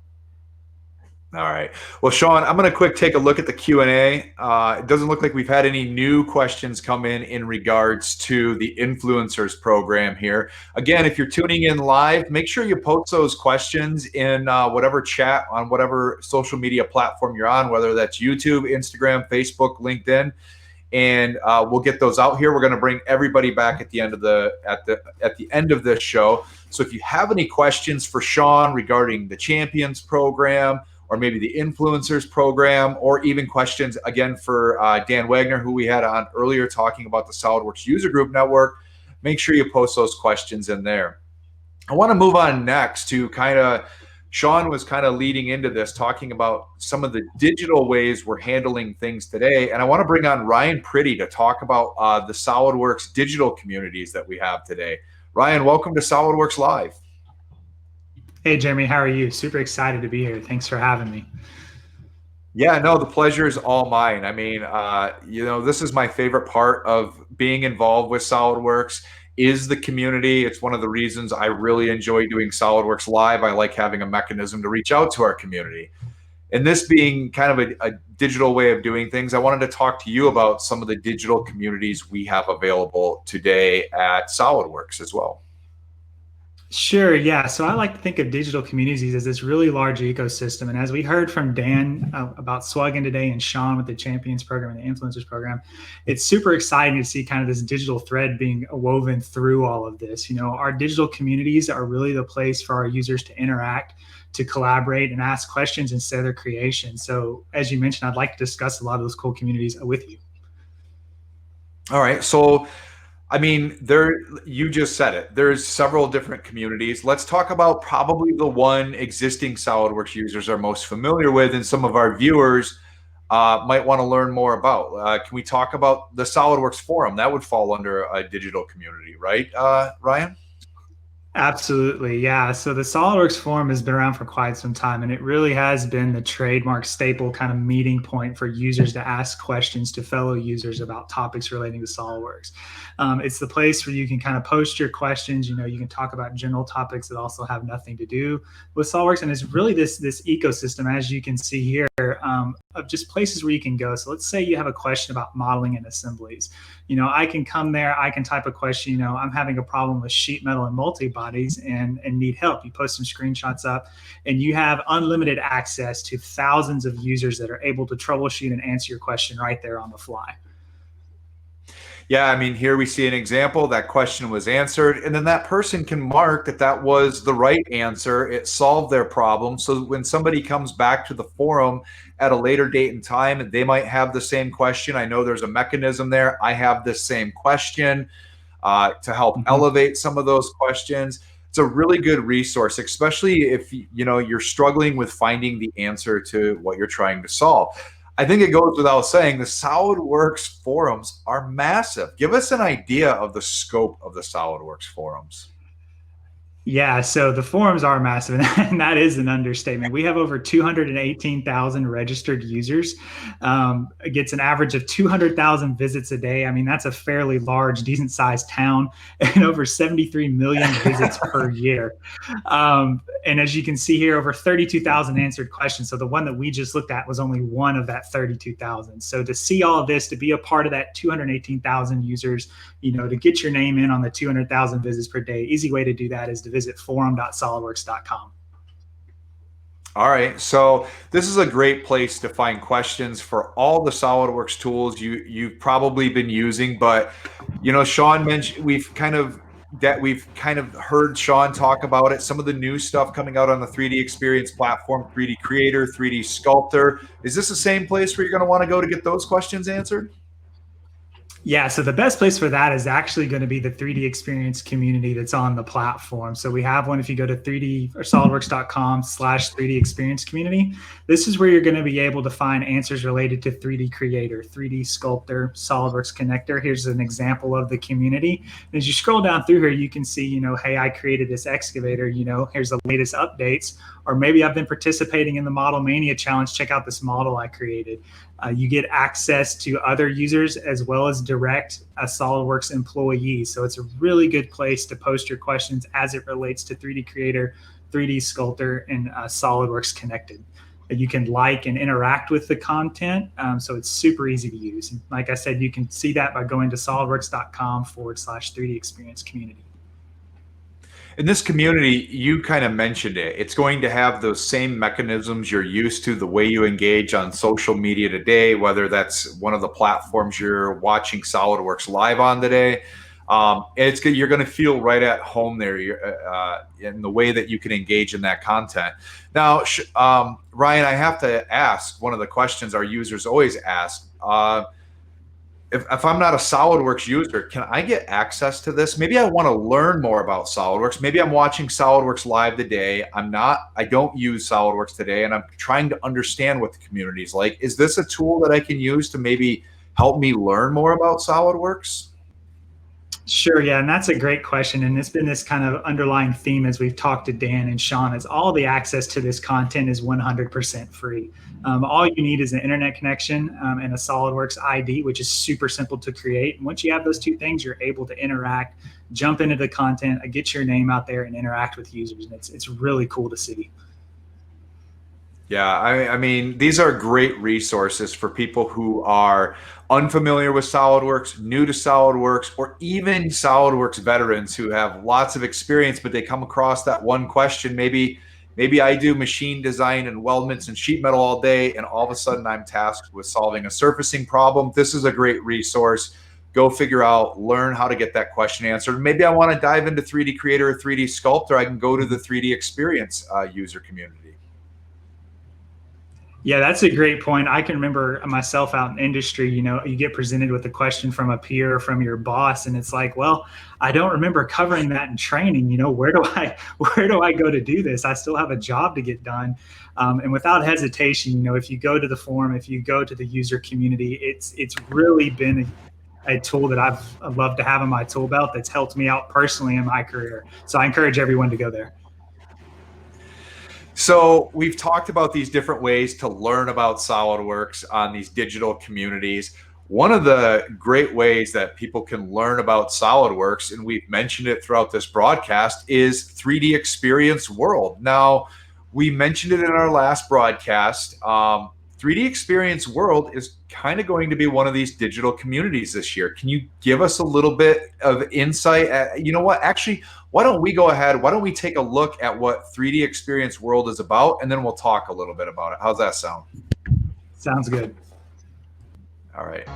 All right. Well, Sean, I'm going to take a look at the Q&A. It doesn't look like we've had any new questions come in regards to the influencers program here. Again, if you're tuning in live, make sure you post those questions in whatever chat on whatever social media platform you're on, whether that's YouTube, Instagram, Facebook, LinkedIn. And we'll get those out here. We're going to bring everybody back at the end of this show. So if you have any questions for Sean regarding the Champions program or maybe the influencers program, or even questions again for Dan Wagner, who we had on earlier talking about the SOLIDWORKS User Group Network, make sure you post those questions in there. I want to move on next to Sean was kind of leading into this, talking about some of the digital ways we're handling things today. And I want to bring on Ryan Pretty to talk about the SOLIDWORKS digital communities that we have today. Ryan, welcome to SOLIDWORKS Live. Hey, Jeremy, how are you? Super excited to be here. Thanks for having me. Yeah, no, the pleasure is all mine. I mean, this is my favorite part of being involved with SOLIDWORKS is the community. It's one of the reasons I really enjoy doing SOLIDWORKS Live. I like having a mechanism to reach out to our community. And this being kind of a digital way of doing things, I wanted to talk to you about some of the digital communities we have available today at SOLIDWORKS as well. Sure, yeah. So I like to think of digital communities as this really large ecosystem. And as we heard from Dan about SWUGN today and Sean with the Champions program and the Influencers program, it's super exciting to see kind of this digital thread being woven through all of this. Our digital communities are really the place for our users to interact, to collaborate, and ask questions instead of their creation. So as you mentioned, I'd like to discuss a lot of those cool communities with you. All right. So I mean, you just said it. There's several different communities. Let's talk about probably the one existing SOLIDWORKS users are most familiar with, and some of our viewers might want to learn more about. Can we talk about the SOLIDWORKS forum? That would fall under a digital community, right, Ryan? Absolutely, yeah. So the SOLIDWORKS forum has been around for quite some time, and it really has been the trademark staple kind of meeting point for users to ask questions to fellow users about topics relating to SOLIDWORKS. It's the place where you can kind of post your questions. You can talk about general topics that also have nothing to do with SOLIDWORKS, and it's really this ecosystem, as you can see here, of just places where you can go. So let's say you have a question about modeling and assemblies. I can come there, I can type a question, I'm having a problem with sheet metal and multi-bodies and need help. You post some screenshots up and you have unlimited access to thousands of users that are able to troubleshoot and answer your question right there on the fly. Yeah, I mean, here we see an example. That question was answered, and then that person can mark that that was the right answer. It solved their problem. So when somebody comes back to the forum at a later date and time, they might have the same question. I know there's a mechanism there. I have this same question to help elevate some of those questions. It's a really good resource, especially if you're struggling with finding the answer to what you're trying to solve. I think it goes without saying the SOLIDWORKS forums are massive. Give us an idea of the scope of the SOLIDWORKS forums. Yeah, so the forums are massive, and that is an understatement. We have over 218,000 registered users. It gets an average of 200,000 visits a day. I mean, that's a fairly large, decent-sized town, and over 73 million visits per year. And as you can see here, over 32,000 answered questions. So the one that we just looked at was only one of that 32,000. So to see all of this, to be a part of that 218,000 users, to get your name in on the 200,000 visits per day, easy way to do that is to visit forum.solidworks.com. All right, so this is a great place to find questions for all the SOLIDWORKS tools you've probably been using. But Sean mentioned we've kind of heard Sean talk about it. Some of the new stuff coming out on the 3D Experience platform, 3D Creator, 3D Sculptor. Is this the same place where you're going to want to go to get those questions answered? Yeah, so the best place for that is actually going to be the 3D Experience community that's on the platform. So we have one if you go to 3D or solidworks.com/3D Experience community. This is where you're going to be able to find answers related to 3D Creator, 3D Sculptor, SOLIDWORKS Connector. Here's an example of the community. And as you scroll down through here, you can see, hey, I created this excavator, here's the latest updates. Or maybe I've been participating in the Model Mania Challenge. Check out this model I created. You get access to other users as well as direct SOLIDWORKS employees. So it's a really good place to post your questions as it relates to 3D Creator, 3D Sculptor, and SOLIDWORKS Connected. You can like and interact with the content, so it's super easy to use. And like I said, you can see that by going to solidworks.com/3D Experience community. In this community, you kind of mentioned it. It's going to have those same mechanisms you're used to, the way you engage on social media today, whether that's one of the platforms you're watching SOLIDWORKS Live on today. It's good. You're going to feel right at home there in the way that you can engage in that content. Now, Ryan, I have to ask one of the questions our users always ask. If I'm not a SolidWorks user, can I get access to this? Maybe I want to learn more about SolidWorks. Maybe I'm watching SolidWorks live today. I don't use SolidWorks today, and I'm trying to understand what the community is like. Is this a tool that I can use to maybe help me learn more about SolidWorks? Sure, yeah, and that's a great question. And it's been this kind of underlying theme as we've talked to Dan and Sean, is all the access to this content is 100% free. All you need is an internet connection and a SolidWorks ID, which is super simple to create. And once you have those two things, you're able to interact, jump into the content, get your name out there and interact with users. And it's really cool to see. Yeah, I mean, these are great resources for people who are unfamiliar with SolidWorks, new to SolidWorks, or even SolidWorks veterans who have lots of experience, but they come across that one question. Maybe I do machine design and weldments and sheet metal all day, and all of a sudden I'm tasked with solving a surfacing problem. This is a great resource. Go figure out, learn how to get that question answered. Maybe I want to dive into 3D Creator or 3D Sculptor. I can go to the 3D Experience user community. Yeah, that's a great point. I can remember myself out in industry, you get presented with a question from a peer or from your boss, and it's like, well, I don't remember covering that in training. Where do I go to do this? I still have a job to get done. And without hesitation, if you go to the forum, if you go to the user community, it's really been a tool that I've loved to have in my tool belt that's helped me out personally in my career. So I encourage everyone to go there. So we've talked about these different ways to learn about SolidWorks on these digital communities. One of the great ways that people can learn about SolidWorks, and we've mentioned it throughout this broadcast, is 3D Experience World. Now, we mentioned it in our last broadcast. 3D Experience World is kind of going to be one of these digital communities this year. Can you give us a little bit of insight? You know what? Actually, why don't we go ahead? Why don't we take a look at what 3D Experience World is about, and then we'll talk a little bit about it. How's that sound? Sounds good. All right.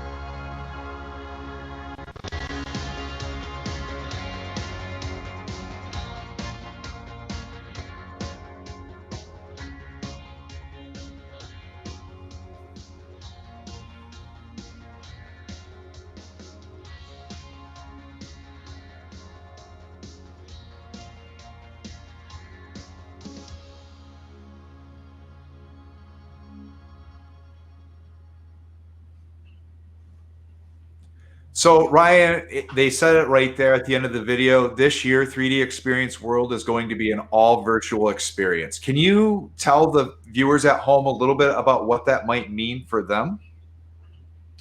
So Ryan, they said it right there at the end of the video. This year, 3D Experience World is going to be an all virtual experience. Can you tell the viewers at home a little bit about what that might mean for them?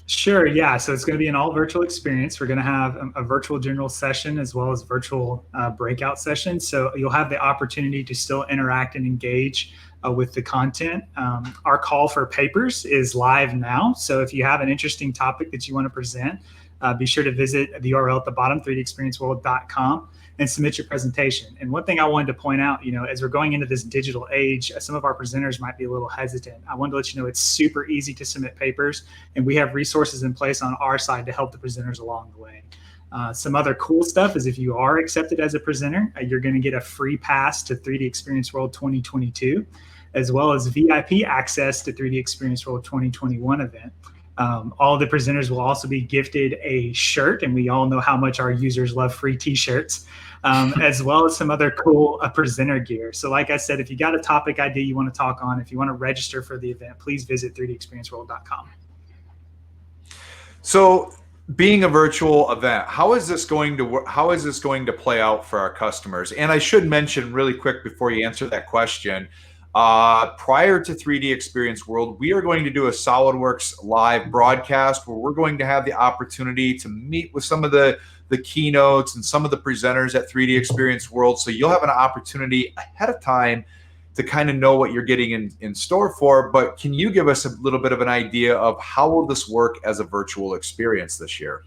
Sure, yeah. So it's going to be an all virtual experience. We're going to have a virtual general session as well as virtual breakout sessions. So you'll have the opportunity to still interact and engage with the content. Our call for papers is live now. So if you have an interesting topic that you want to present, be sure to visit the URL at the bottom, 3dexperienceworld.com, and submit your presentation. And one thing I wanted to point out, as we're going into this digital age, some of our presenters might be a little hesitant. I wanted to let you know it's super easy to submit papers, and we have resources in place on our side to help the presenters along the way. Some other cool stuff is if you are accepted as a presenter, you're going to get a free pass to 3D Experience World 2022, as well as VIP access to 3D Experience World 2021 event. All the presenters will also be gifted a shirt, and we all know how much our users love free t-shirts, as well as some other cool presenter gear. So like I said, if you got a topic idea you want to talk on, if you want to register for the event, please visit 3dexperienceworld.com. So being a virtual event, how is this going to work? How is this going to play out for our customers? And I should mention really quick before you answer that question, prior to 3D Experience World, we are going to do a SolidWorks live broadcast where we're going to have the opportunity to meet with some of the keynotes and some of the presenters at 3D Experience World. So you'll have an opportunity ahead of time to kind of know what you're getting in store for. But can you give us a little bit of an idea of how will this work as a virtual experience this year?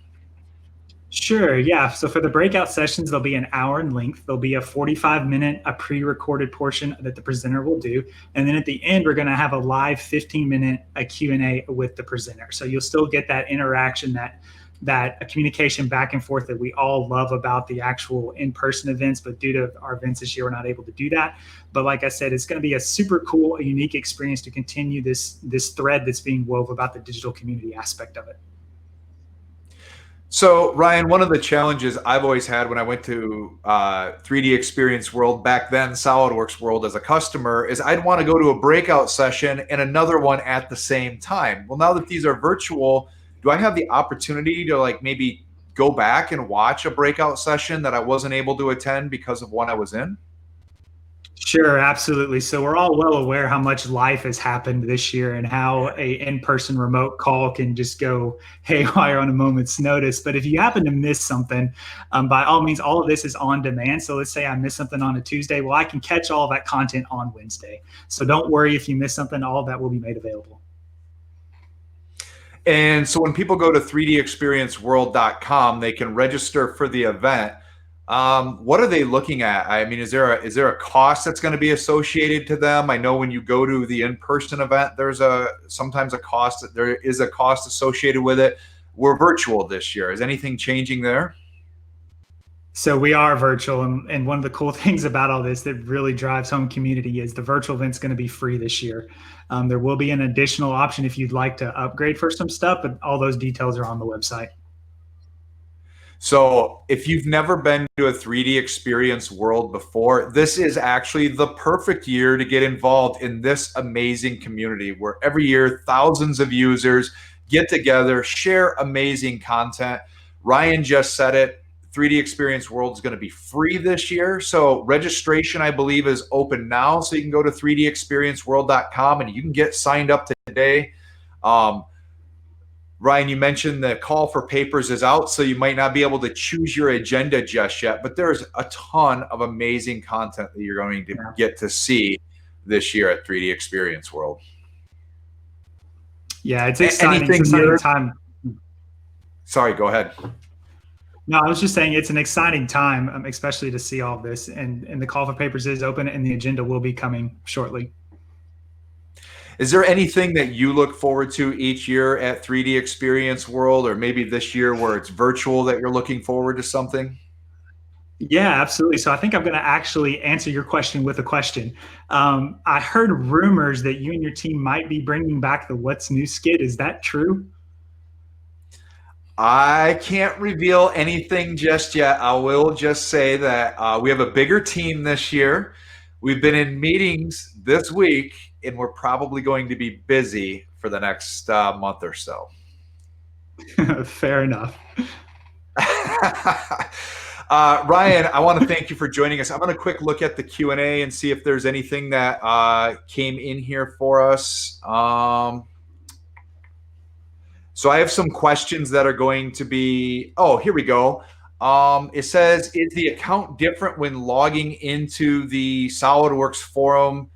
Sure, yeah. So for the breakout sessions, they'll be an hour in length. There'll be a 45-minute, pre-recorded portion that the presenter will do. And then at the end, we're going to have a live 15-minute Q&A with the presenter. So you'll still get that interaction, that that communication back and forth that we all love about the actual in-person events, but due to our events this year, we're not able to do that. But like I said, it's going to be a super cool, a unique experience to continue this thread that's being wove about the digital community aspect of it. So Ryan, one of the challenges I've always had when I went to 3D Experience World, back then SolidWorks World, as a customer, is I'd want to go to a breakout session and another one at the same time. Well, now that these are virtual, do I have the opportunity to like maybe go back and watch a breakout session that I wasn't able to attend because of one I was in? Sure, absolutely. So we're all well aware how much life has happened this year and how a in-person remote call can just go haywire on a moment's notice. But if you happen to miss something, by all means, all of this is on demand. So let's say I miss something on a Tuesday. Well, I can catch all that content on Wednesday. So don't worry if you miss something, all of that will be made available. And so when people go to 3dexperienceworld.com, they can register for the event. What are they looking at? I mean, is there a cost that's going to be associated to them? I know when you go to the in-person event, there's sometimes a cost. There is a cost associated with it. We're virtual this year. Is anything changing there? So we are virtual, and one of the cool things about all this that really drives home community is the virtual event's going to be free this year. There will be an additional option if you'd like to upgrade for some stuff, but all those details are on the website. So if you've never been to a 3D Experience World before, this is actually the perfect year to get involved in this amazing community where every year thousands of users get together, share amazing content. Ryan just said it. 3D Experience World is going to be free this year. So registration, I believe, is open now. So you can go to 3dexperienceworld.com and you can get signed up today. Ryan, you mentioned the call for papers is out, so you might not be able to choose your agenda just yet, but there's a ton of amazing content that you're going to get to see this year at 3D Experience World. Yeah, it's exciting. It's an exciting time. Sorry, go ahead. No, I was just saying it's an exciting time, especially to see all this. And the call for papers is open, and the agenda will be coming shortly. Is there anything that you look forward to each year at 3D Experience World, or maybe this year where it's virtual that you're looking forward to something? Yeah, absolutely. So I think I'm going to actually answer your question with a question. I heard rumors that you and your team might be bringing back the What's New skit. Is that true? I can't reveal anything just yet. I will just say that we have a bigger team this year. We've been in meetings this week, and we're probably going to be busy for the next month or so. Fair enough. Ryan, I want to thank you for joining us. I'm going to quick look at the Q&A and see if there's anything that came in here for us. So I have some questions that are going to be, oh, here we go. It says, is the account different when logging into the SolidWorks forum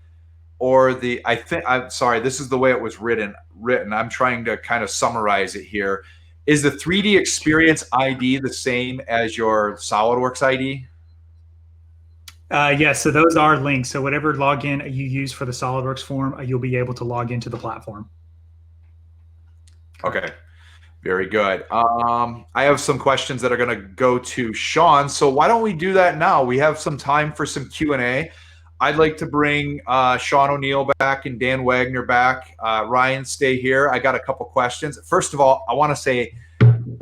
or the, I'm sorry, this is the way it was written. I'm trying to kind of summarize it here. Is the 3D Experience ID the same as your SolidWorks ID? Yes, so those are linked. So whatever login you use for the SolidWorks forum, you'll be able to log into the platform. Okay, very good. I have some questions that are going to go to Sean. So why don't we do that now? We have some time for some Q&A. I'd like to bring Sean O'Neill back and Dan Wagner back. Ryan, stay here. I got a couple questions. First of all, I want to say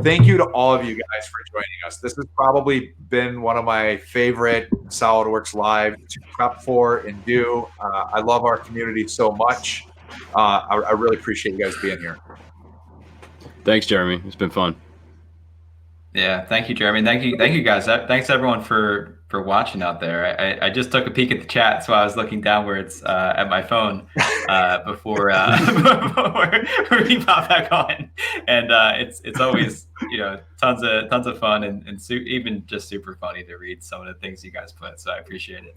thank you to all of you guys for joining us. This has probably been one of my favorite SolidWorks Live to prep for and do. I love our community so much. I really appreciate you guys being here. Thanks, Jeremy. It's been fun. Yeah, thank you, Jeremy. Thank you guys. Thanks everyone for watching out there. I just took a peek at the chat, so I was looking downwards at my phone before we pop back on, and it's always tons of fun and even just super funny to read some of the things you guys put. So I appreciate it.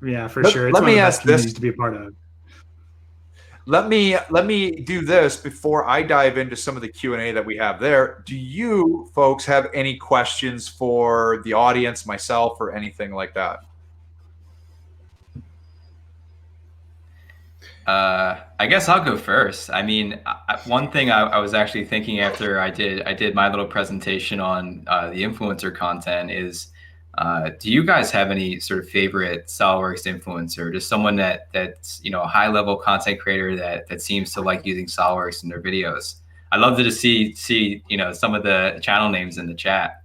Yeah, for sure. It's one of the best communities to be a part of. Let me do this before I dive into some of the Q&A that we have there. Do you folks have any questions for the audience, myself, or anything like that? I guess I'll go first. I mean, one thing I was actually thinking after I did my little presentation on the influencer content is, do you guys have any sort of favorite SOLIDWORKS influencer? Just someone that's a high level content creator that seems to like using SOLIDWORKS in their videos. I'd love to just see some of the channel names in the chat.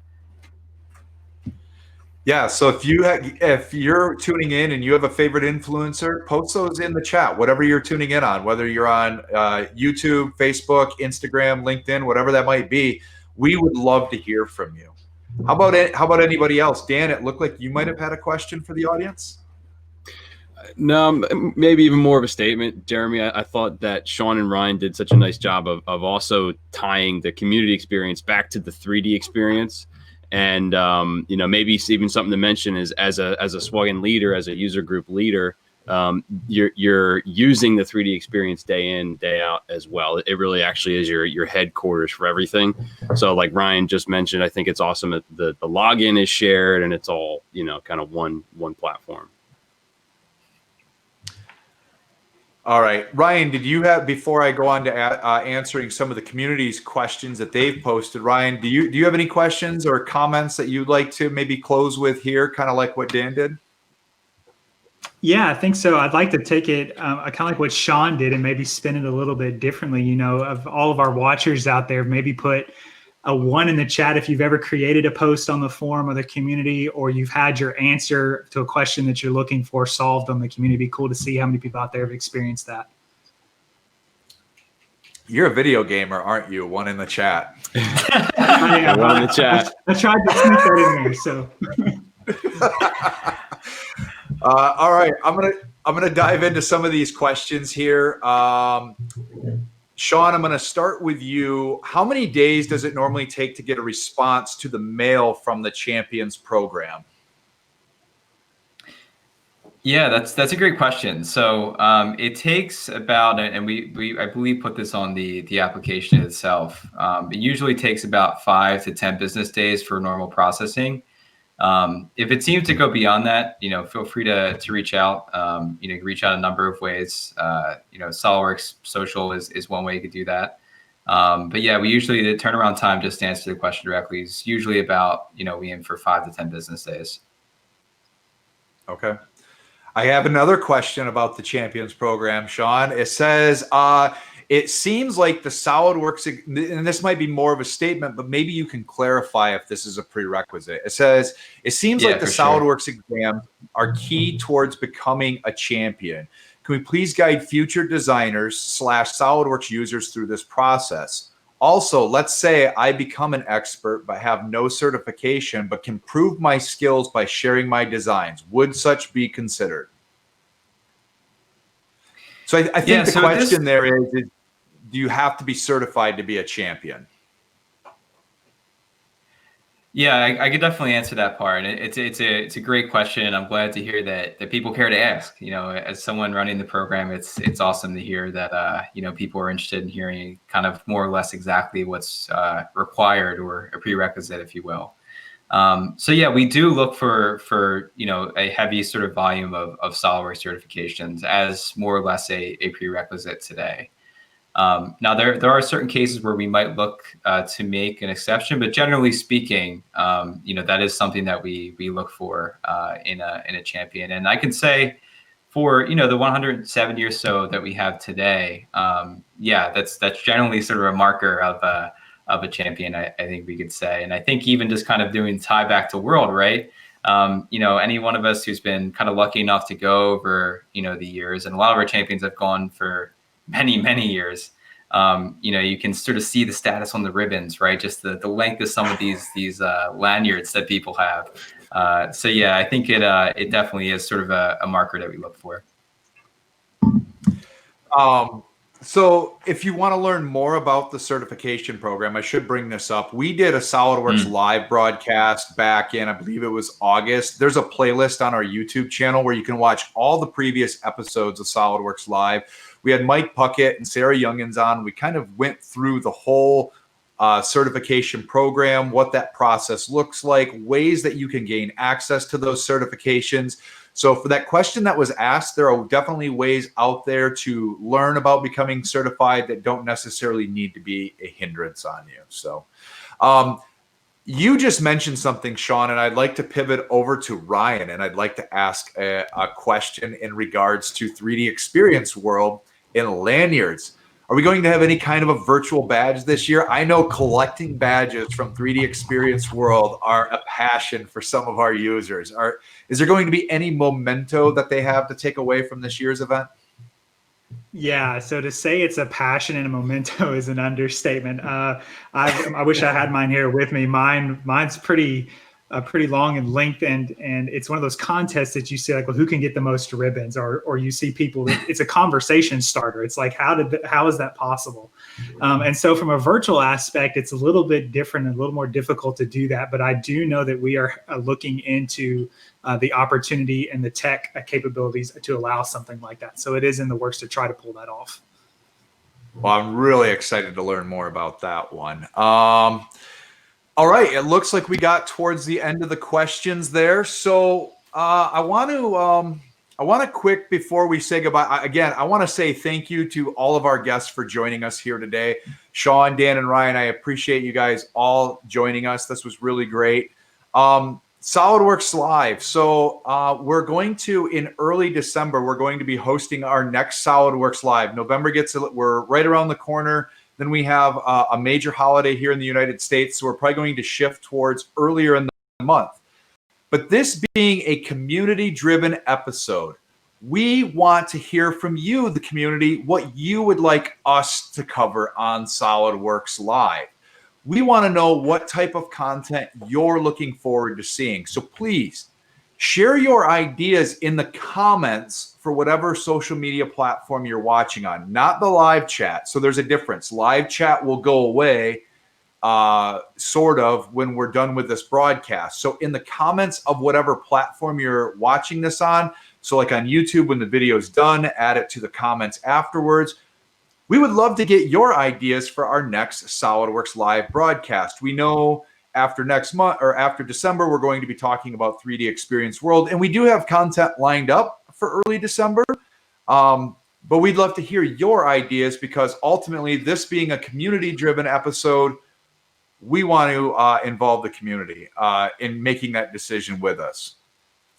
Yeah, so if you're tuning in and you have a favorite influencer, post those in the chat, whatever you're tuning in on, whether you're on YouTube, Facebook, Instagram, LinkedIn, whatever that might be. We would love to hear from you. How about anybody else? Dan, it looked like you might have had a question for the audience. No, maybe even more of a statement, Jeremy. I thought that Sean and Ryan did such a nice job of also tying the community experience back to the 3D experience. And maybe even something to mention is as a SWUGN leader, as a user group leader, you're using the 3D experience day in, day out as well. It really actually is your headquarters for everything. So like Ryan just mentioned, I think it's awesome that the login is shared and it's all kind of one platform. All right, Ryan, did you have, before I go on to answering some of the community's questions that they've posted, Ryan, do you have any questions or comments that you'd like to maybe close with here, kind of like what Dan did? Yeah, I think so. I'd like to take it kind of like what Sean did and maybe spin it a little bit differently. Of all of our watchers out there, maybe put a 1 in the chat if you've ever created a post on the forum or the community, or you've had your answer to a question that you're looking for solved on the community. It'd be cool to see how many people out there have experienced that. You're a video gamer, aren't you? 1 in the chat. Yeah, 1 in the chat. I tried to sneak that in there, so. All right, I'm gonna dive into some of these questions here. Sean, I'm going to start with you. How many days does it normally take to get a response to the mail from the Champions program? Yeah, that's a great question. So it takes about, and we I believe put this on the application itself. It usually takes about 5 to 10 business days for normal processing. If it seems to go beyond that, feel free to reach out. You can reach out a number of ways. SOLIDWORKS social is one way you could do that. But yeah, the turnaround time, just to answer the question directly, is usually about, we aim for 5 to 10 business days. Okay. I have another question about the Champions program, Sean. It says, it seems like the SOLIDWORKS, and this might be more of a statement, but maybe you can clarify if this is a prerequisite. It says, it seems like the SOLIDWORKS exams are key towards becoming a champion. Can we please guide future designers / SOLIDWORKS users through this process? Also, let's say I become an expert but have no certification, but can prove my skills by sharing my designs. Would such be considered? So I think the question there is, do you have to be certified to be a champion? Yeah, I could definitely answer that part. It's a great question. I'm glad to hear that people care to ask. As someone running the program, it's awesome to hear that people are interested in hearing kind of more or less exactly what's required, or a prerequisite, if you will. So yeah, we do look for a heavy sort of volume of SOLIDWORKS certifications as more or less a prerequisite today. Now there are certain cases where we might look to make an exception, but generally speaking, that is something that we look for in a champion. And I can say for the 170 or so that we have today, yeah, that's generally sort of a marker of a champion, I think we could say. And I think even just kind of doing tie back to world, right? Any one of us who's been kind of lucky enough to go over the years, and a lot of our champions have gone for many years. You can sort of see the status on the ribbons, right? Just the length of some of these lanyards that people have. So yeah, I think it definitely is sort of a marker that we look for. So if you want to learn more about the certification program, I should bring this up. We did a SOLIDWORKS live broadcast back in, I believe it was August. There's a playlist on our YouTube channel where you can watch all the previous episodes of SOLIDWORKS Live. We had Mike Puckett and Sarah Youngins on. We kind of went through the whole certification program, what that process looks like, ways that you can gain access to those certifications. So for that question that was asked, there are definitely ways out there to learn about becoming certified that don't necessarily need to be a hindrance on you. So you just mentioned something, Sean, and I'd like to pivot over to Ryan, and I'd like to ask a question in regards to 3D Experience World and lanyards. Are we going to have any kind of a virtual badge this year? I know collecting badges from 3D Experience World are a passion for some of our users. Is there going to be any memento that they have to take away from this year's event? Yeah, so to say it's a passion and a memento is an understatement. I wish I had mine here with me. Mine's pretty long in length, and it's one of those contests that you see, like, well, who can get the most ribbons, or you see people. It's a conversation starter. It's like, how is that possible? And so from a virtual aspect, it's a little bit different and a little more difficult to do that. But I do know that we are looking into the opportunity and the tech capabilities to allow something like that. So it is in the works to try to pull that off. Well, I'm really excited to learn more about that one. All right, it looks like we got towards the end of the questions there. So I want to quick, before we say goodbye, again, I want to say thank you to all of our guests for joining us here today. Sean, Dan, and Ryan, I appreciate you guys all joining us. This was really great. SOLIDWORKS Live. So we're going to, in early December, we're going to be hosting our next SOLIDWORKS Live. We're right around the corner. Then we have a major holiday here in the United States, so we're probably going to shift towards earlier in the month. But this being a community-driven episode, we want to hear from you, the community, what you would like us to cover on SOLIDWORKS Live. We want to know what type of content you're looking forward to seeing. So please share your ideas in the comments for whatever social media platform you're watching on, not the live chat. So there's a difference. Live chat will go away sort of when we're done with this broadcast. So in the comments of whatever platform you're watching this on, so like on YouTube, when the video is done, add it to the comments afterwards. We would love to get your ideas for our next SOLIDWORKS Live broadcast. We know after next month, or after December, we're going to be talking about 3D Experience World, and we do have content lined up for early December. But we'd love to hear your ideas, because ultimately, this being a community-driven episode, we want to involve the community in making that decision with us.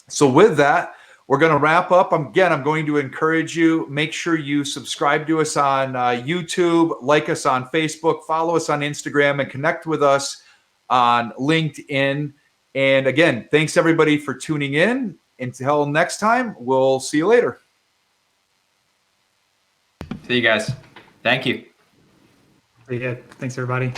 So with that, we're going to wrap up. Again, I'm going to encourage you, make sure you subscribe to us on YouTube, like us on Facebook, follow us on Instagram, and connect with us on LinkedIn. And again, thanks everybody for tuning in. Until next time, we'll see you later. See you guys. Thank you. Very good. Thanks, everybody.